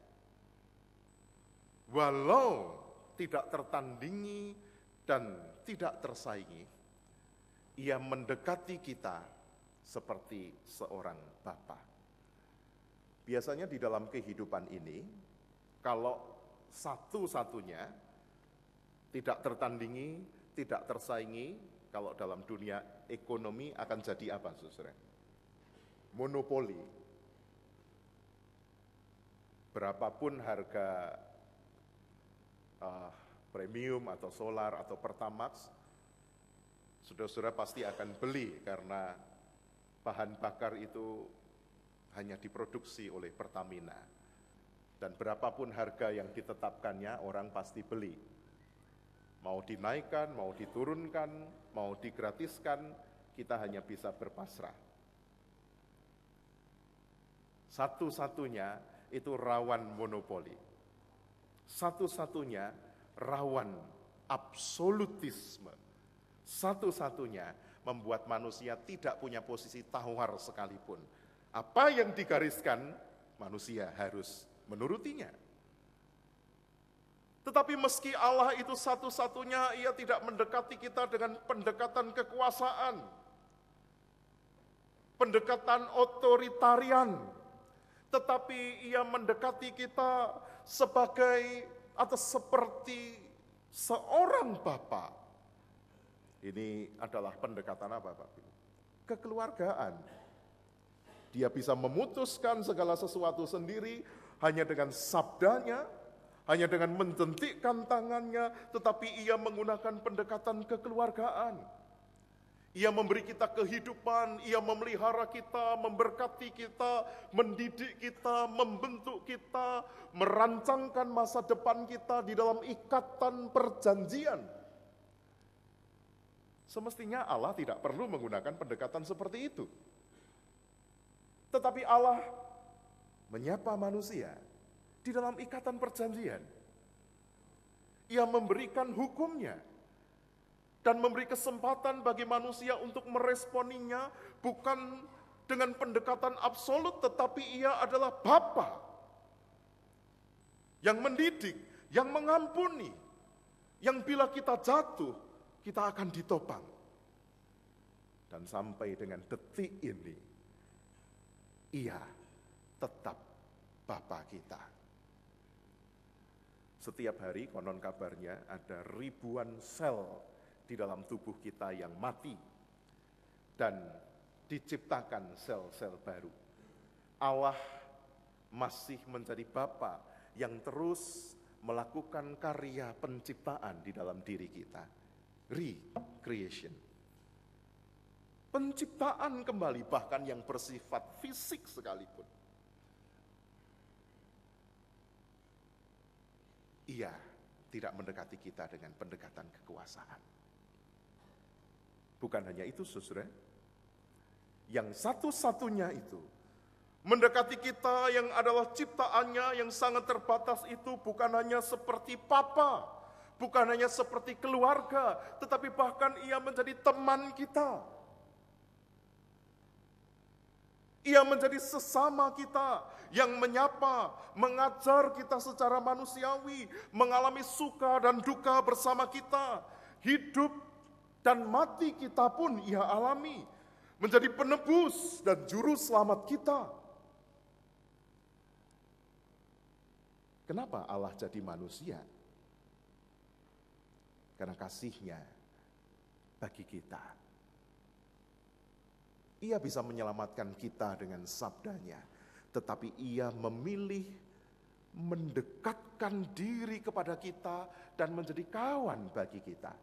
walau tidak tertandingi dan tidak tersaingi, Ia mendekati kita seperti seorang bapa. Biasanya di dalam kehidupan ini, kalau satu-satunya tidak tertandingi, tidak tersaingi, kalau dalam dunia ekonomi akan jadi apa, saudara? Monopoli. Berapapun harga premium atau solar atau Pertamax, saudara-saudara pasti akan beli karena bahan bakar itu hanya diproduksi oleh Pertamina. Dan berapapun harga yang ditetapkannya, orang pasti beli. Mau dinaikkan, mau diturunkan, mau digratiskan, kita hanya bisa berpasrah. Satu-satunya itu rawan monopoli. Satu-satunya rawan absolutisme. Satu-satunya membuat manusia tidak punya posisi tawar sekalipun. Apa yang digariskan, manusia harus menurutinya. Tetapi meski Allah itu satu-satunya, Ia tidak mendekati kita dengan pendekatan kekuasaan, pendekatan otoritarian, tetapi Ia mendekati kita sebagai atau seperti seorang bapa. Ini adalah pendekatan apa, Pak? Kekeluargaan. Dia bisa memutuskan segala sesuatu sendiri hanya dengan sabdanya, hanya dengan menjentikkan tangannya, tetapi Ia menggunakan pendekatan kekeluargaan. Ia memberi kita kehidupan, Ia memelihara kita, memberkati kita, mendidik kita, membentuk kita, merancangkan masa depan kita di dalam ikatan perjanjian. Semestinya Allah tidak perlu menggunakan pendekatan seperti itu. Tetapi Allah menyapa manusia di dalam ikatan perjanjian. Ia memberikan hukumnya dan memberi kesempatan bagi manusia untuk meresponinya bukan dengan pendekatan absolut, tetapi Ia adalah Bapa yang mendidik, yang mengampuni, yang bila kita jatuh, kita akan ditopang. Dan sampai dengan detik ini, Ia tetap Bapa kita. Setiap hari konon kabarnya ada ribuan sel di dalam tubuh kita yang mati dan diciptakan sel-sel baru. Allah masih menjadi Bapa yang terus melakukan karya penciptaan di dalam diri kita. Recreation. Penciptaan kembali, bahkan yang bersifat fisik sekalipun. Ia tidak mendekati kita dengan pendekatan kekuasaan. Bukan hanya itu, saudara. Yang satu-satunya itu, mendekati kita yang adalah ciptaannya yang sangat terbatas itu bukan hanya seperti papa, bukan hanya seperti keluarga, tetapi bahkan Ia menjadi teman kita. Ia menjadi sesama kita yang menyapa, mengajar kita secara manusiawi, mengalami suka dan duka bersama kita. Hidup dan mati kita pun Ia alami, menjadi penebus dan juru selamat kita. Kenapa Allah jadi manusia? Karena kasih-Nya bagi kita. Ia bisa menyelamatkan kita dengan sabdanya, tetapi Ia memilih mendekatkan diri kepada kita dan menjadi kawan bagi kita.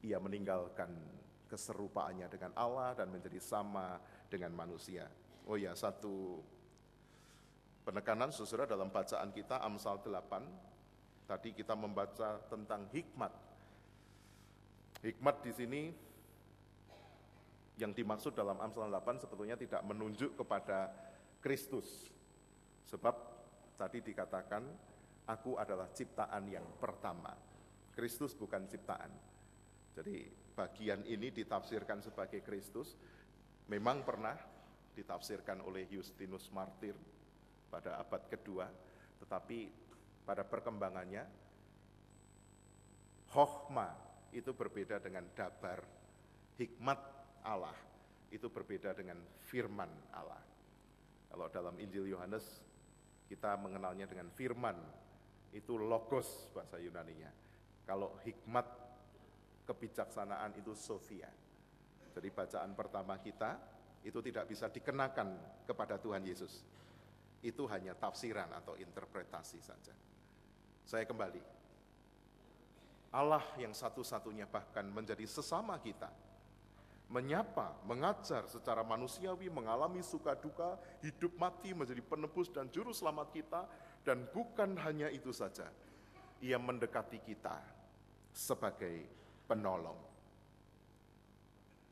Ia meninggalkan keserupaannya dengan Allah dan menjadi sama dengan manusia. Oh ya, satu penekanan saudara dalam bacaan kita Amsal 8. Tadi kita membaca tentang hikmat. Hikmat di sini yang dimaksud dalam Amsal 8 sebetulnya tidak menunjuk kepada Kristus. Sebab tadi dikatakan, aku adalah ciptaan yang pertama. Kristus bukan ciptaan. Jadi bagian ini ditafsirkan sebagai Kristus. Memang pernah ditafsirkan oleh Justinus Martir pada abad kedua. Tetapi pada perkembangannya, Chokhmah itu berbeda dengan dabar, hikmat Allah. itu berbeda dengan firman Allah. Kalau dalam Injil Yohanes, kita mengenalnya dengan firman, itu logos bahasa Yunaninya. Kalau hikmat, kebijaksanaan itu Sophia. Jadi bacaan pertama kita, itu tidak bisa dikenakan kepada Tuhan Yesus. Itu hanya tafsiran atau interpretasi saja. Saya kembali. Allah yang satu-satunya bahkan menjadi sesama kita, menyapa, mengajar secara manusiawi, mengalami suka duka, hidup mati, menjadi penebus dan juru selamat kita, dan bukan hanya itu saja, Ia mendekati kita sebagai penolong.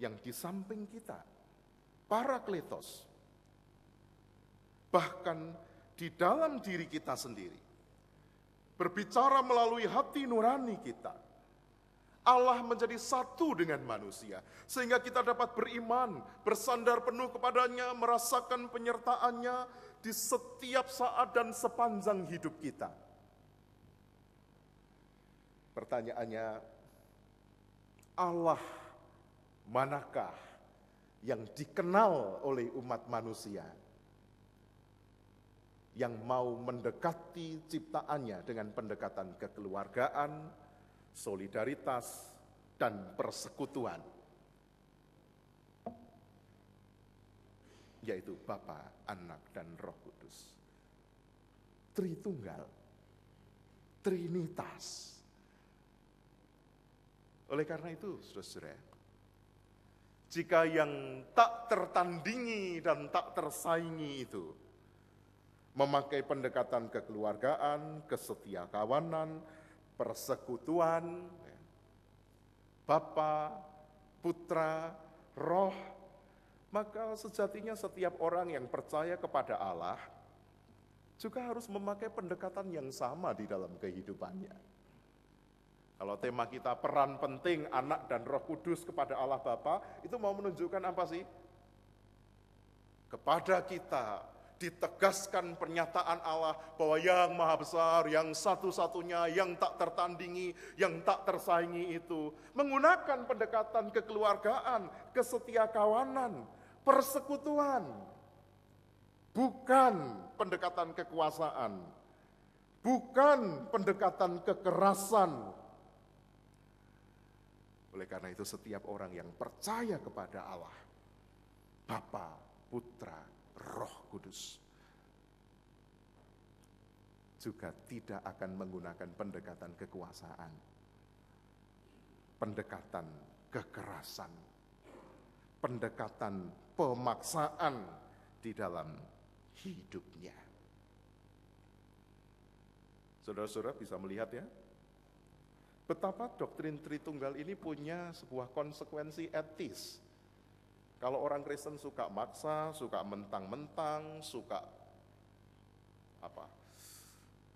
Yang di samping kita, Parakletos, bahkan di dalam diri kita sendiri, berbicara melalui hati nurani kita, Allah menjadi satu dengan manusia, sehingga kita dapat beriman, bersandar penuh kepadanya, merasakan penyertaannya di setiap saat dan sepanjang hidup kita. Pertanyaannya, Allah manakah yang dikenal oleh umat manusia, yang mau mendekati ciptaannya dengan pendekatan kekeluargaan, solidaritas, dan persekutuan, yaitu Bapa, Anak, dan Roh Kudus. Tritunggal, Trinitas. Oleh karena itu, saudara-saudara, jika yang tak tertandingi dan tak tersaingi itu memakai pendekatan kekeluargaan, kesetiakawanan, persekutuan, Bapa, Putra, Roh, maka sejatinya setiap orang yang percaya kepada Allah juga harus memakai pendekatan yang sama di dalam kehidupannya. Kalau tema kita peran penting Anak dan Roh Kudus kepada Allah Bapa, itu mau menunjukkan apa sih? Kepada kita ditegaskan pernyataan Allah bahwa yang maha besar, yang satu-satunya, yang tak tertandingi, yang tak tersaingi itu menggunakan pendekatan kekeluargaan, kesetiakawanan, persekutuan, bukan pendekatan kekuasaan, bukan pendekatan kekerasan. Oleh karena itu setiap orang yang percaya kepada Allah, Bapa, Putra, Roh Kudus, juga tidak akan menggunakan pendekatan kekuasaan, pendekatan kekerasan, pendekatan pemaksaan di dalam hidupnya. Saudara-saudara bisa melihat ya, betapa doktrin Tritunggal ini punya sebuah konsekuensi etis. Kalau orang Kristen suka maksa, suka mentang-mentang, suka apa?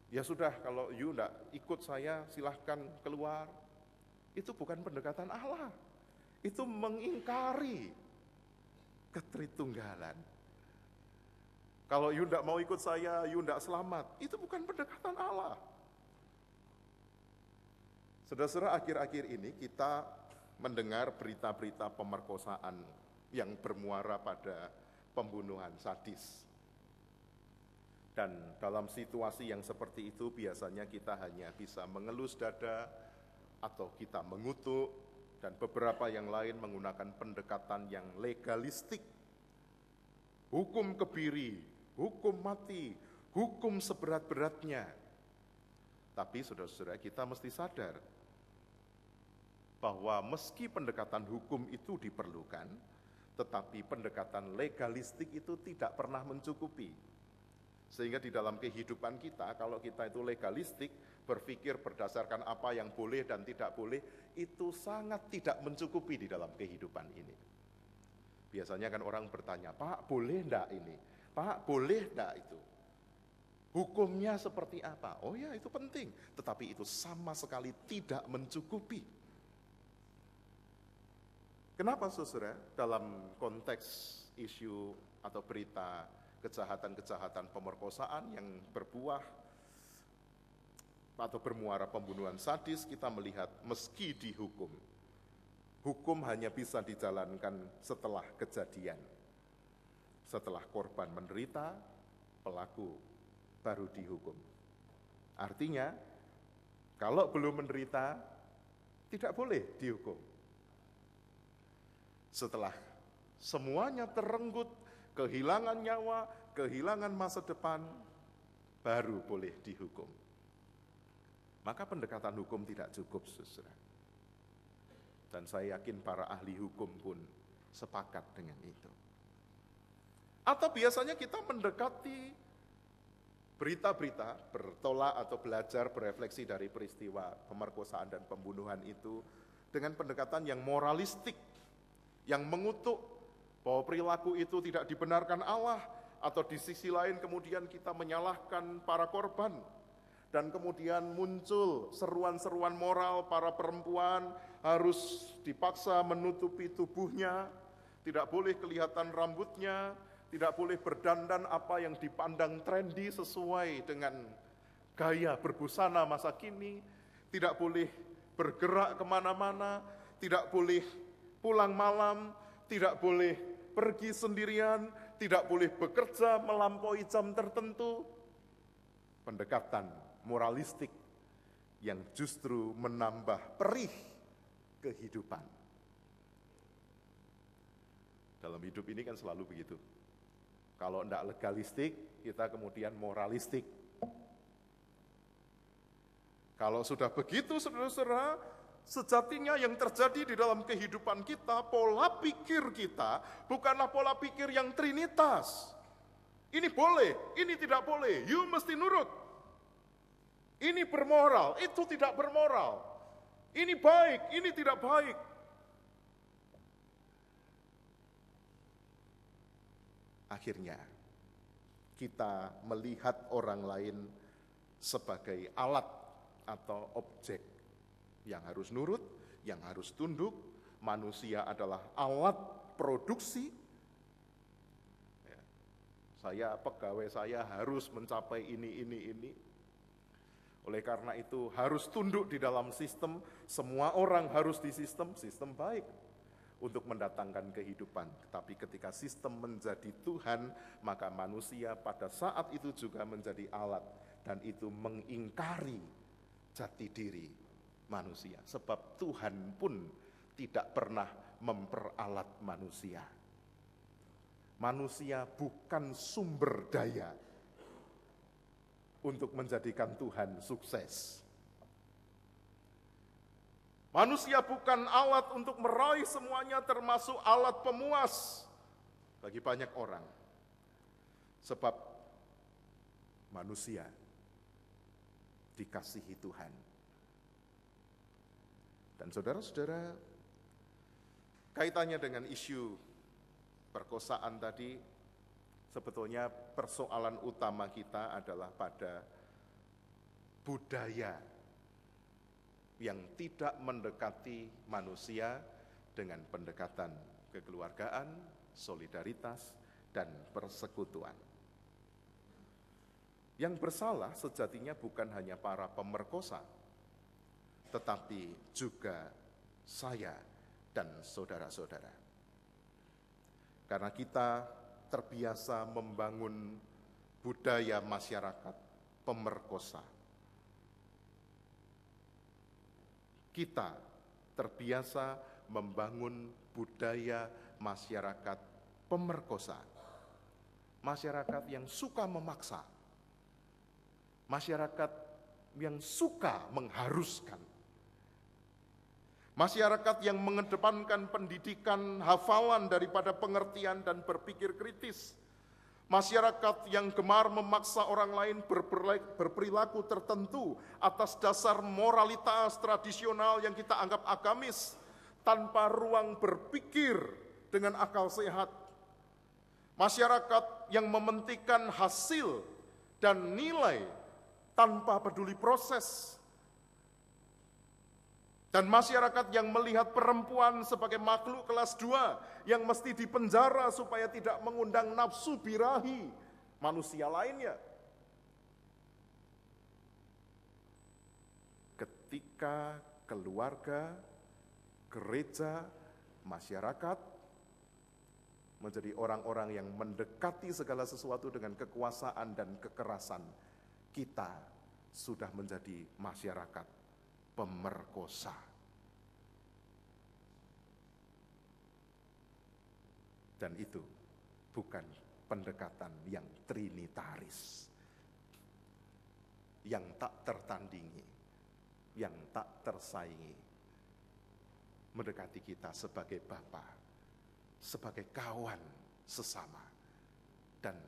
Ya sudah, kalau you enggak ikut saya, silahkan keluar. Itu bukan pendekatan Allah. Itu mengingkari ketritunggalan. Kalau you enggak mau ikut saya, you enggak selamat. Itu bukan pendekatan Allah. Saudara-saudara, akhir-akhir ini kita mendengar berita-berita pemerkosaan yang bermuara pada pembunuhan sadis. Dan dalam situasi yang seperti itu biasanya kita hanya bisa mengelus dada atau kita mengutuk, dan beberapa yang lain menggunakan pendekatan yang legalistik. Hukum kebiri, hukum mati, hukum seberat-beratnya. Tapi saudara-saudara, kita mesti sadar bahwa meski pendekatan hukum itu diperlukan, tetapi pendekatan legalistik itu tidak pernah mencukupi. Sehingga di dalam kehidupan kita, kalau kita itu legalistik, berpikir berdasarkan apa yang boleh dan tidak boleh, itu sangat tidak mencukupi di dalam kehidupan ini. Biasanya kan orang bertanya, Pak boleh enggak ini? Pak boleh enggak itu? Hukumnya seperti apa? Oh ya, itu penting, tetapi itu sama sekali tidak mencukupi. Kenapa saudara? Dalam konteks isu atau berita kejahatan-kejahatan pemerkosaan yang berbuah atau bermuara pembunuhan sadis, kita melihat meski dihukum, Hukum hanya bisa dijalankan setelah kejadian. Setelah korban menderita, pelaku baru dihukum. Artinya, kalau belum menderita, tidak boleh dihukum. Setelah semuanya terenggut, kehilangan nyawa, kehilangan masa depan, baru boleh dihukum. Maka pendekatan hukum tidak cukup, saudara. Dan saya yakin para ahli hukum pun sepakat dengan itu. Atau biasanya kita mendekati berita-berita, bertolak atau belajar berefleksi dari peristiwa pemerkosaan dan pembunuhan itu dengan pendekatan yang moralistik, yang mengutuk bahwa perilaku itu tidak dibenarkan Allah, atau di sisi lain kemudian kita menyalahkan para korban, dan kemudian muncul seruan-seruan moral para perempuan harus dipaksa menutupi tubuhnya, tidak boleh kelihatan rambutnya, tidak boleh berdandan apa yang dipandang trendy sesuai dengan gaya berbusana masa kini, tidak boleh bergerak kemana-mana, tidak boleh pulang malam, tidak boleh pergi sendirian, tidak boleh bekerja melampaui jam tertentu. Pendekatan moralistik yang justru menambah perih kehidupan. Dalam hidup ini kan selalu begitu. Kalau tidak legalistik, kita kemudian moralistik. Kalau sudah begitu, saudara-saudara, sejatinya yang terjadi di dalam kehidupan kita, pola pikir kita bukanlah pola pikir yang trinitas. Ini boleh, ini tidak boleh, you mesti nurut. Ini bermoral, itu tidak bermoral. Ini baik, ini tidak baik. Akhirnya, kita melihat orang lain sebagai alat atau objek yang harus nurut, yang harus tunduk. Manusia adalah alat produksi. Pegawai saya harus mencapai ini. Oleh karena itu harus tunduk di dalam sistem, semua orang harus di sistem baik untuk mendatangkan kehidupan. Tetapi ketika sistem menjadi Tuhan, maka manusia pada saat itu juga menjadi alat, dan itu mengingkari jati diri manusia. Sebab Tuhan pun tidak pernah memperalat manusia. Manusia bukan sumber daya untuk menjadikan Tuhan sukses. Manusia bukan alat untuk meraih semuanya, termasuk alat pemuas bagi banyak orang. Sebab manusia dikasihi Tuhan. Dan saudara-saudara, kaitannya dengan isu perkosaan tadi, sebetulnya persoalan utama kita adalah pada budaya yang tidak mendekati manusia dengan pendekatan kekeluargaan, solidaritas, dan persekutuan. Yang bersalah sejatinya bukan hanya para pemerkosa, tetapi juga saya dan saudara-saudara. Karena kita terbiasa membangun budaya masyarakat pemerkosa. Kita terbiasa membangun budaya masyarakat pemerkosa. Masyarakat yang suka memaksa. Masyarakat yang suka mengharuskan. Masyarakat yang mengedepankan pendidikan hafalan daripada pengertian dan berpikir kritis. Masyarakat yang gemar memaksa orang lain berperilaku tertentu atas dasar moralitas tradisional yang kita anggap agamis, tanpa ruang berpikir dengan akal sehat. Masyarakat yang mementingkan hasil dan nilai tanpa peduli proses. Dan masyarakat yang melihat perempuan sebagai makhluk kelas 2 yang mesti dipenjara supaya tidak mengundang nafsu birahi manusia lainnya. Ketika keluarga, gereja, masyarakat, menjadi orang-orang yang mendekati segala sesuatu dengan kekuasaan dan kekerasan, kita sudah menjadi masyarakat pemerkosa. Dan itu bukan pendekatan yang trinitaris, yang tak tertandingi, yang tak tersaingi. Mendekati kita sebagai Bapa, sebagai kawan sesama, dan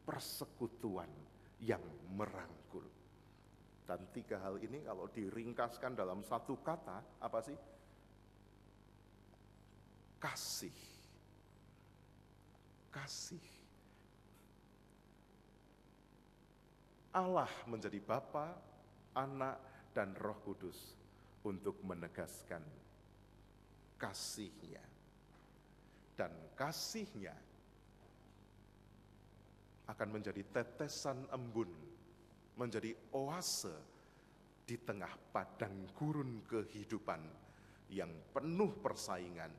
persekutuan yang merangkul. Dan 3 hal ini kalau diringkaskan dalam satu kata, apa sih? Kasih. Kasih. Allah menjadi Bapa, Anak, dan Roh Kudus untuk menegaskan kasih-Nya. Dan kasih-Nya akan menjadi tetesan embun, menjadi oase di tengah padang gurun kehidupan yang penuh persaingan,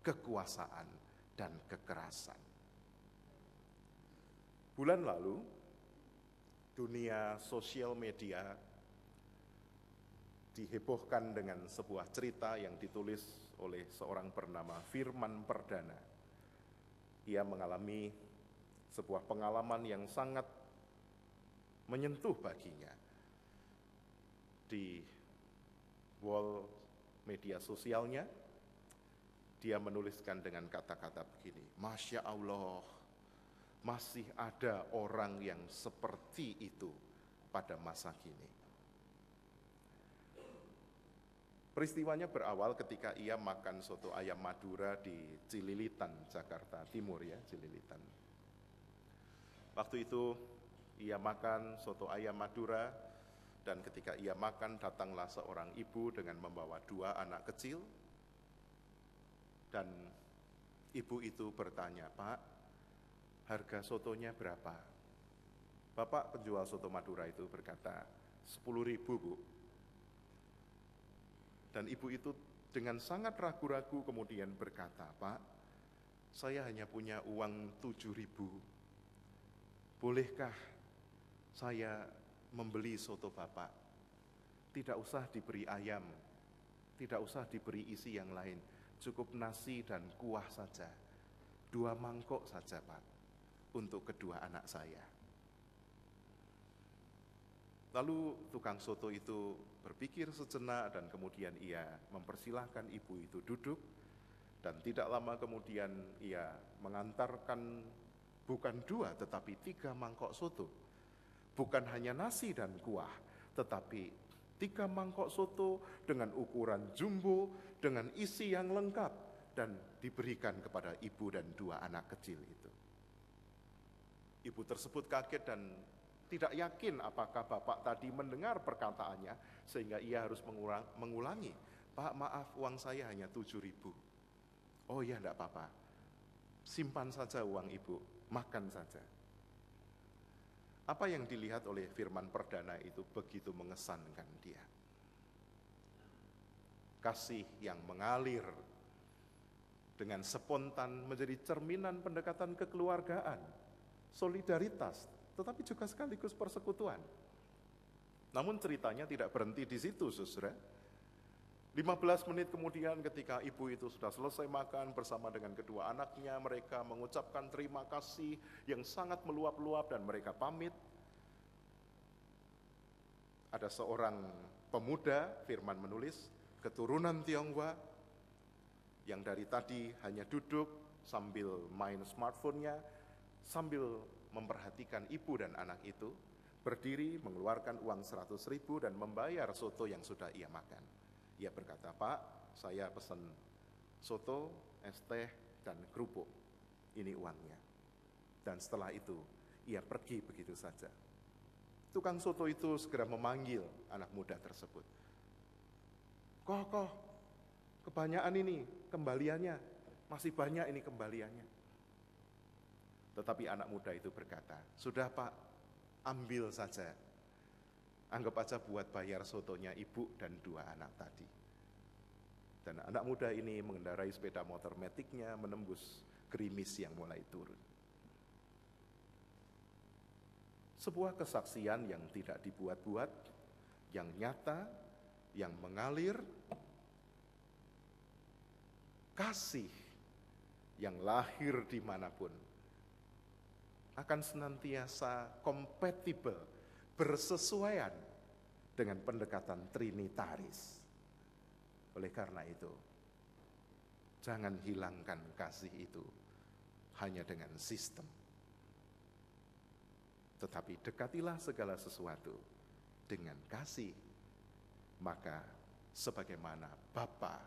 kekuasaan, dan kekerasan. Bulan lalu, dunia sosial media dihebohkan dengan sebuah cerita yang ditulis oleh seorang bernama Firman Perdana. Ia mengalami sebuah pengalaman yang sangat menyentuh baginya. Di wall media sosialnya, dia menuliskan dengan kata-kata begini, Masya Allah, masih ada orang yang seperti itu pada masa kini. Peristiwanya berawal ketika ia makan soto ayam Madura di Cililitan, Jakarta Timur ya, Cililitan. Waktu itu ia makan soto ayam Madura, dan ketika ia makan datanglah seorang ibu dengan membawa 2 anak kecil, dan ibu itu bertanya, Pak, harga sotonya berapa? Bapak penjual soto Madura itu berkata, 10.000 Bu. Dan ibu itu dengan sangat ragu-ragu kemudian berkata, Pak, saya hanya punya uang 7.000. Bolehkah saya membeli soto Bapak? Tidak usah diberi ayam, tidak usah diberi isi yang lain, cukup nasi dan kuah saja. 2 mangkok saja Pak, untuk kedua anak saya. Lalu tukang soto itu berpikir sejenak dan kemudian ia mempersilahkan ibu itu duduk, dan tidak lama kemudian ia mengantarkan bukan 2 tetapi 3 mangkok soto. Bukan hanya nasi dan kuah, tetapi 3 mangkok soto dengan ukuran jumbo, dengan isi yang lengkap, dan diberikan kepada ibu dan 2 anak kecil itu. Ibu tersebut kaget dan tidak yakin apakah bapak tadi mendengar perkataannya, sehingga ia harus mengulangi, Pak maaf uang saya hanya 7.000. Oh iya enggak apa-apa, simpan saja uang ibu, makan saja. Apa yang dilihat oleh Firman Perdana itu begitu mengesankan dia. Kasih yang mengalir dengan spontan menjadi cerminan pendekatan kekeluargaan, solidaritas, tetapi juga sekaligus persekutuan. Namun ceritanya tidak berhenti di situ, saudara. 15 menit kemudian ketika ibu itu sudah selesai makan bersama dengan kedua anaknya, mereka mengucapkan terima kasih yang sangat meluap-luap dan mereka pamit. Ada seorang pemuda, Firman menulis, keturunan Tionghoa, yang dari tadi hanya duduk sambil main smartphone-nya, sambil memperhatikan ibu dan anak itu, berdiri mengeluarkan uang 100.000 dan membayar soto yang sudah ia makan. Ia berkata, Pak, saya pesan soto, es teh, dan kerupuk. Ini uangnya. Dan setelah itu, ia pergi begitu saja. Tukang soto itu segera memanggil anak muda tersebut. Koh, kebanyakan ini kembaliannya, masih banyak ini kembaliannya. Tetapi anak muda itu berkata, sudah Pak, ambil saja. Anggap aja buat bayar sotonya ibu dan 2 anak tadi. Dan anak muda ini mengendarai sepeda motor metiknya menembus gerimis yang mulai turun. Sebuah kesaksian yang tidak dibuat-buat, yang nyata, yang mengalir, kasih yang lahir dimanapun, akan senantiasa kompatibel, bersesuaian dengan pendekatan trinitaris. Oleh karena itu, jangan hilangkan kasih itu hanya dengan sistem. Tetapi dekatilah segala sesuatu dengan kasih. Maka sebagaimana Bapa,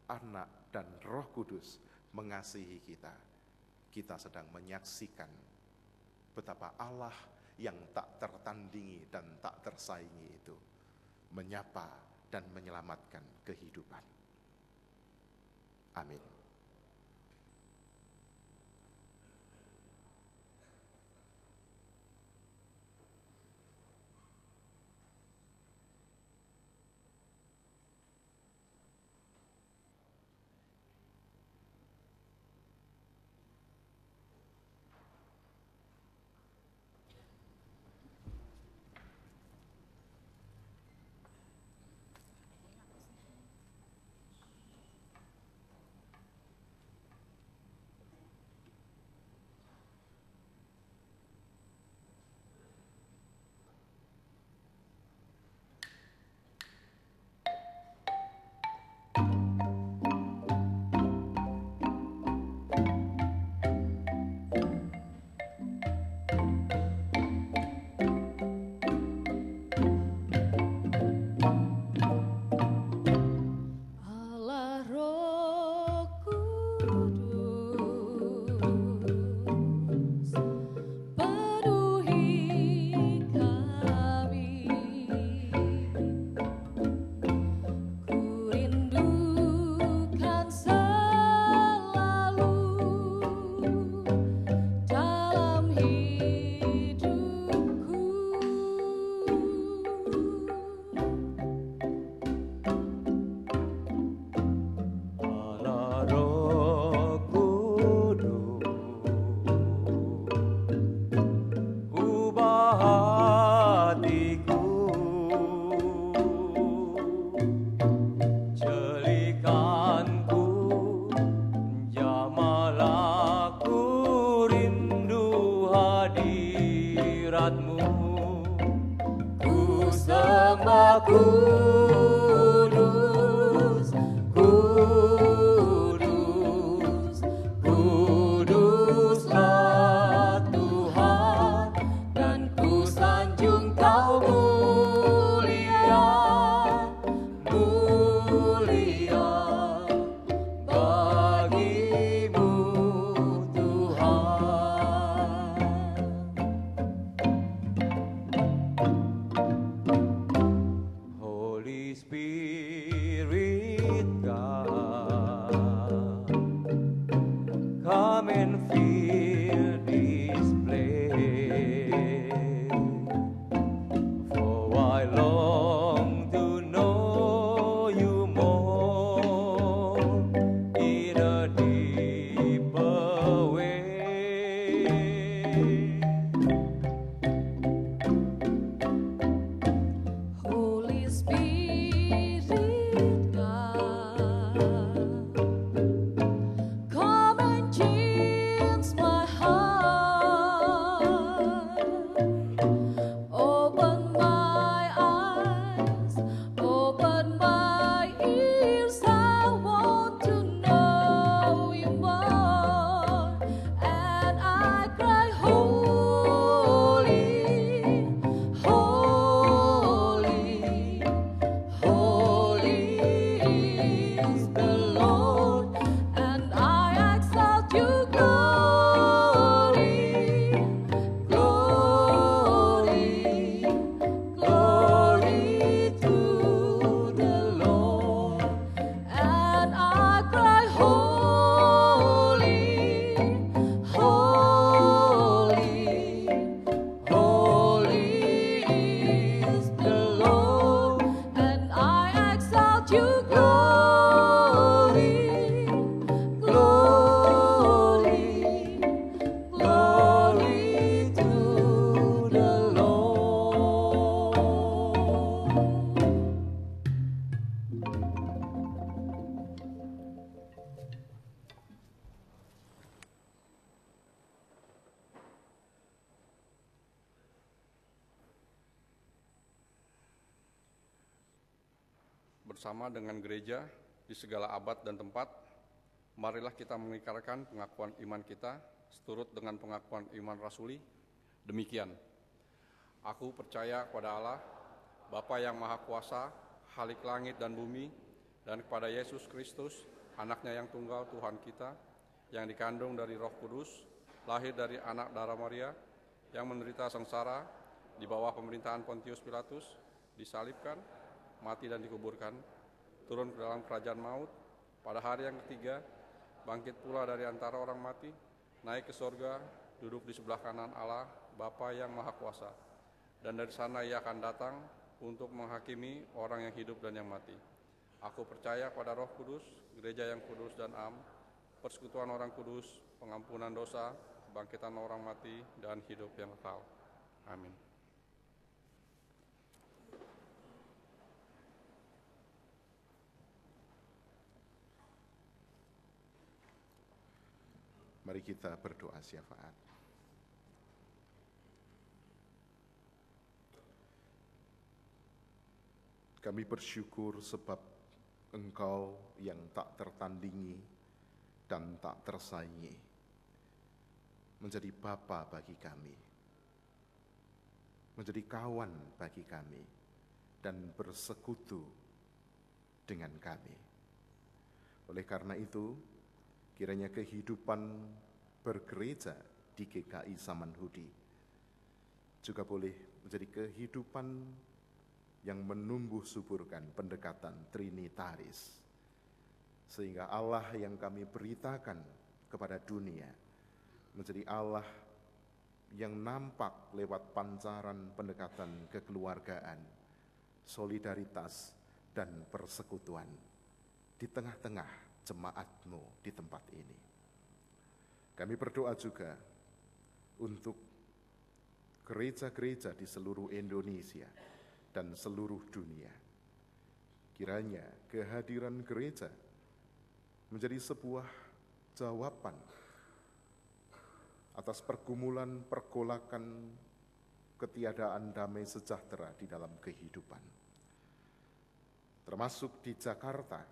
Anak, dan Roh Kudus mengasihi kita, kita sedang menyaksikan betapa Allah yang tak tertandingi dan tak tersaingi itu menyapa dan menyelamatkan kehidupan. Amin. Kudus, kudus, kuduslah Tuhan, dan ku sanjung Kau mulia, mulia bagimu Tuhan. Holy Spirit God, come and fill this place, for I long to know you more in a deeper way. Holy Spirit God, come and change my bersama dengan gereja di segala abad dan tempat, marilah kita mengikrarkan pengakuan iman kita seturut dengan pengakuan iman rasuli. Demikian, aku percaya kepada Allah, Bapa yang Maha Kuasa, Khalik langit dan bumi, dan kepada Yesus Kristus, anaknya yang tunggal Tuhan kita, yang dikandung dari Roh Kudus, lahir dari anak darah Maria, yang menderita sengsara di bawah pemerintahan Pontius Pilatus, disalibkan, mati dan dikuburkan, turun ke dalam kerajaan maut, pada hari yang ketiga, bangkit pula dari antara orang mati, naik ke sorga, duduk di sebelah kanan Allah, Bapa yang Maha Kuasa, dan dari sana Ia akan datang untuk menghakimi orang yang hidup dan yang mati. Aku percaya pada Roh Kudus, gereja yang kudus dan am, persekutuan orang kudus, pengampunan dosa, kebangkitan orang mati, dan hidup yang kekal. Amin. Mari kita berdoa syafaat. Kami bersyukur sebab Engkau yang tak tertandingi dan tak tersaingi menjadi Bapa bagi kami, menjadi kawan bagi kami, dan bersekutu dengan kami. Oleh karena itu, kiranya kehidupan bergereja di GKI Samanhudi juga boleh menjadi kehidupan yang menumbuh suburkan pendekatan trinitaris, sehingga Allah yang kami beritakan kepada dunia menjadi Allah yang nampak lewat pancaran pendekatan kekeluargaan, solidaritas, dan persekutuan di tengah-tengah jemaat-Mu di tempat ini. Kami berdoa juga untuk gereja-gereja di seluruh Indonesia dan seluruh dunia. Kiranya kehadiran gereja menjadi sebuah jawaban atas pergumulan, pergolakan, ketiadaan damai sejahtera di dalam kehidupan. Termasuk di Jakarta,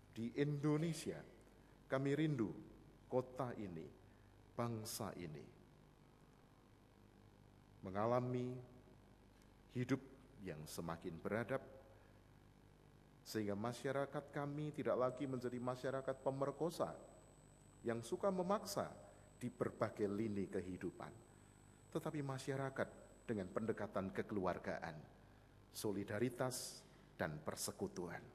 di Indonesia, kami rindu kota ini, bangsa ini, mengalami hidup yang semakin beradab, sehingga masyarakat kami tidak lagi menjadi masyarakat pemerkosa yang suka memaksa di berbagai lini kehidupan, tetapi masyarakat dengan pendekatan kekeluargaan, solidaritas, dan persekutuan.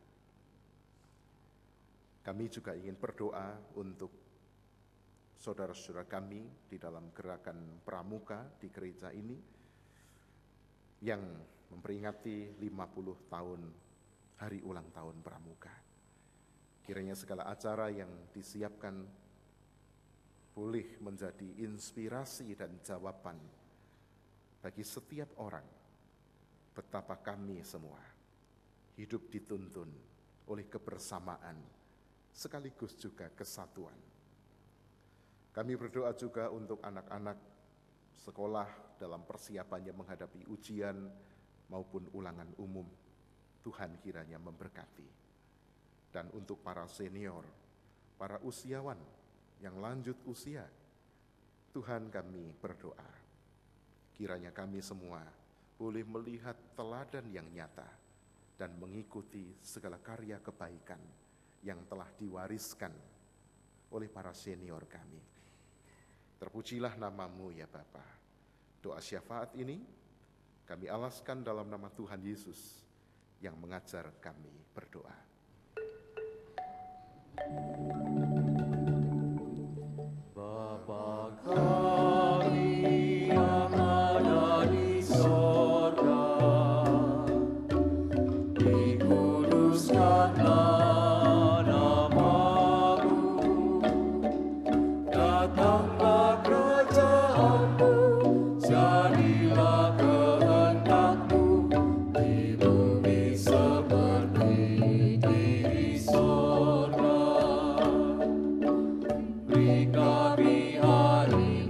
Kami juga ingin berdoa untuk saudara-saudara kami di dalam gerakan pramuka di gereja ini yang memperingati 50 tahun hari ulang tahun pramuka. Kiranya segala acara yang disiapkan boleh menjadi inspirasi dan jawaban bagi setiap orang betapa kami semua hidup dituntun oleh kebersamaan sekaligus juga kesatuan. Kami berdoa juga untuk anak-anak sekolah dalam persiapannya menghadapi ujian maupun ulangan umum. Tuhan kiranya memberkati. Dan untuk para senior, para usiawan yang lanjut usia, Tuhan kami berdoa, kiranya kami semua boleh melihat teladan yang nyata dan mengikuti segala karya kebaikan yang telah diwariskan oleh para senior kami. Terpujilah nama-Mu ya Bapa. Doa syafaat ini kami alaskan dalam nama Tuhan Yesus yang mengajar kami berdoa. Bapa kami yang ada di sorga, dikuduskanlah nama-Mu, datanglah kerajaan-Mu, jadilah kehendak-Mu di bumi seperti di sorga. Beri kami hari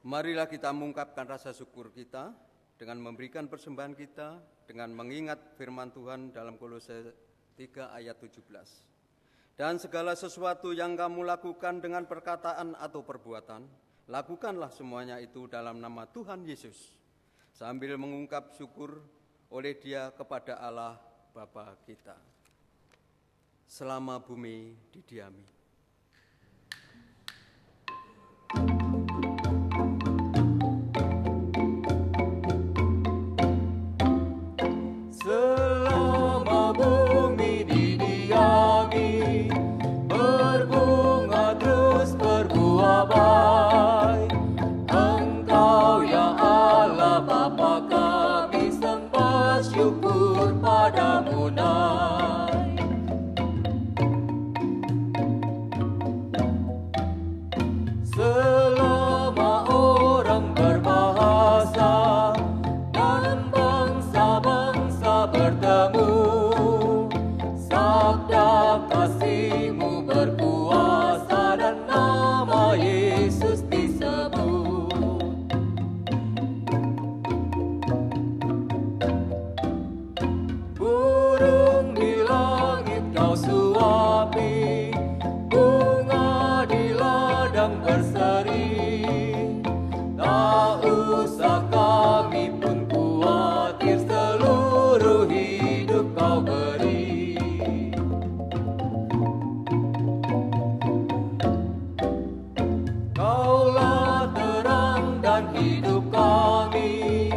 Marilah kita mengungkapkan rasa syukur kita dengan memberikan persembahan kita, dengan mengingat firman Tuhan dalam Kolose 3 ayat 17. Dan segala sesuatu yang kamu lakukan dengan perkataan atau perbuatan, lakukanlah semuanya itu dalam nama Tuhan Yesus, sambil mengungkap syukur oleh Dia kepada Allah Bapa kita. Selama bumi didiami. Selama bumi didiami, berbunga terus berbuah baik. Engkau ya Allah Bapa kami sembah syukur padamu naik. Selama orang berbahasa dan bangsa-bangsa bertemu, sabda kasih-Mu berkuasa dan nama Yesus disebut. Burung di langit Kau suapi, bunga di ladang berseri. Tak usah kami pun khawatir, seluruh hidup Kau beri. Kaulah terang dan hidup kami,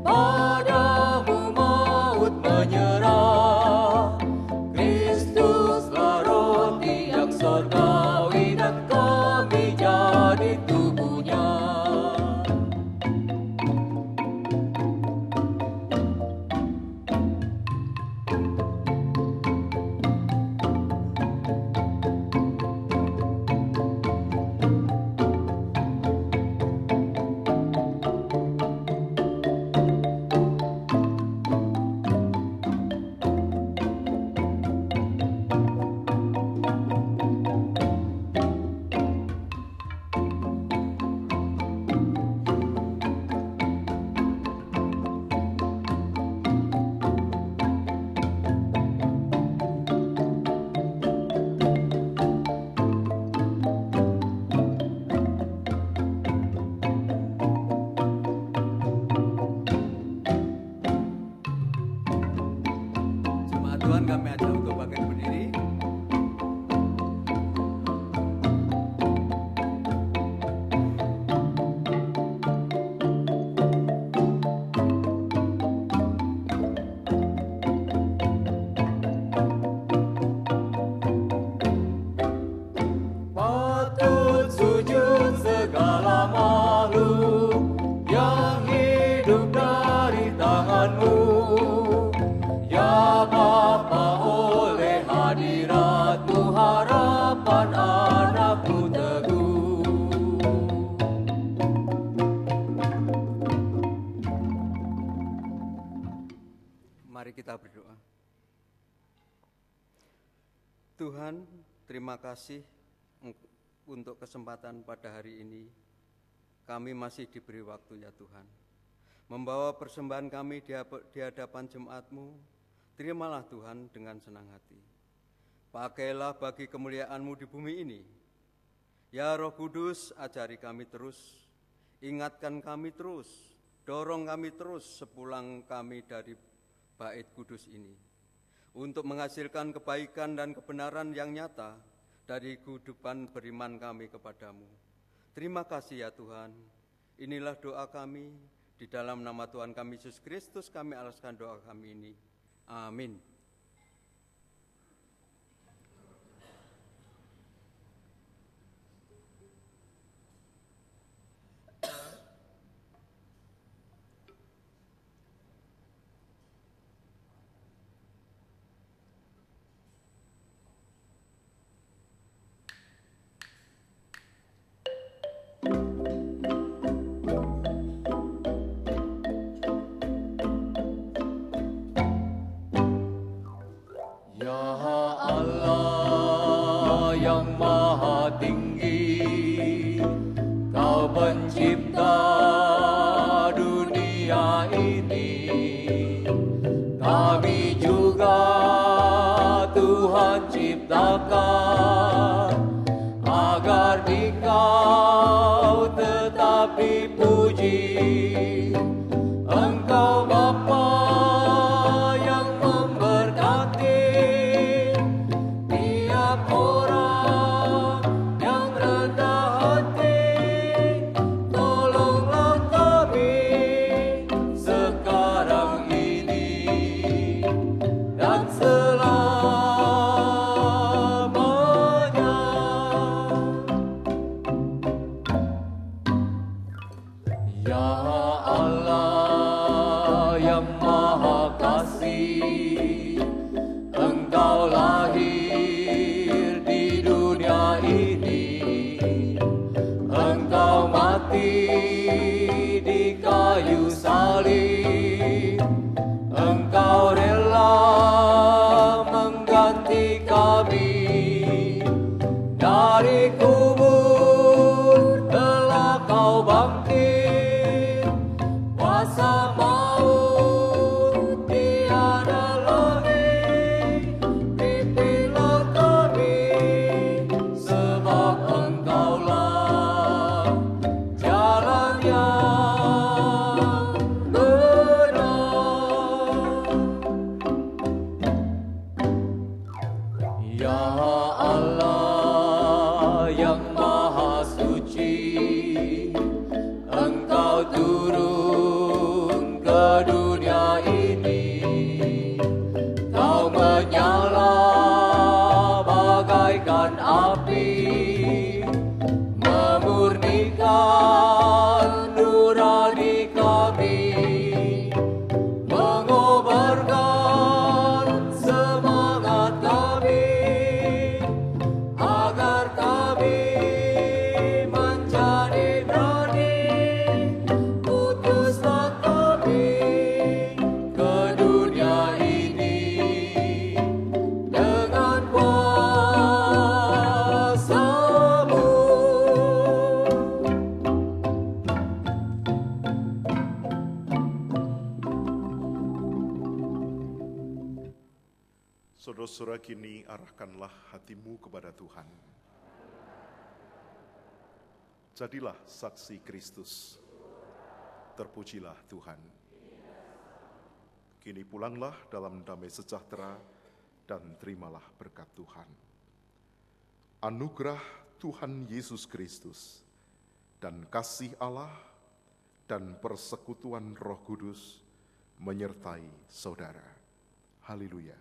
padamu maut menyerah. Kristuslah roti yang sorgawi dan kami jadi tubuhnya. Jemaat Tuhan, kami ajak untuk bangkit berdiri. Patut sujud segala makhluk yang hidup dari tangan-Mu. Ya Bapa, oleh hadirat-Mu harapan anak-Mu teguh. Mari kita berdoa. Tuhan, terima kasih untuk kesempatan pada hari ini. Kami masih diberi waktu ya Tuhan. Membawa persembahan kami di hadapan jemaat-Mu. Terimalah Tuhan dengan senang hati. Pakailah bagi kemuliaan-Mu di bumi ini. Ya Roh Kudus, ajari kami terus, ingatkan kami terus, dorong kami terus sepulang kami dari bait kudus ini, untuk menghasilkan kebaikan dan kebenaran yang nyata dari kehidupan beriman kami kepadamu. Terima kasih ya Tuhan. Inilah doa kami, di dalam nama Tuhan kami Yesus Kristus kami alaskan doa kami ini. Amin. Yang maha tinggi, Kau pencipta Tuhan ciptakan, agar Dikau tetap dipuji. Engkau Bapa yang memberkati tiap orang yang rendah hati. Tolonglah kami sekarang ini dan selamanya. Ya Allah yang Maha Kasih, Engkau lahir di dunia ini, Engkau mati di kayu salib, Engkau rela mengganti kami. Dari kubur telah Kau bangkit, kuasa maut tiada lagi. Pimpinlah kami, sebab Engkaulah jalan yang benar. Ya Allah yang Maha Suci, Engkau turun ke dunia ini. Kau menyala bagaikan api, memurnikan nurani kami, mengobarkan semangat kami, agar kami menjadi berani. Utuslah kami ke dunia ini dengan kuasa-Mu. Saudara-saudara, kini arahkanlah hatimu kepada Tuhan. Jadilah saksi Kristus. Terpujilah Tuhan. Kini pulanglah dalam damai sejahtera dan terimalah berkat Tuhan. Anugerah Tuhan Yesus Kristus dan kasih Allah dan persekutuan Roh Kudus menyertai saudara. Haleluya.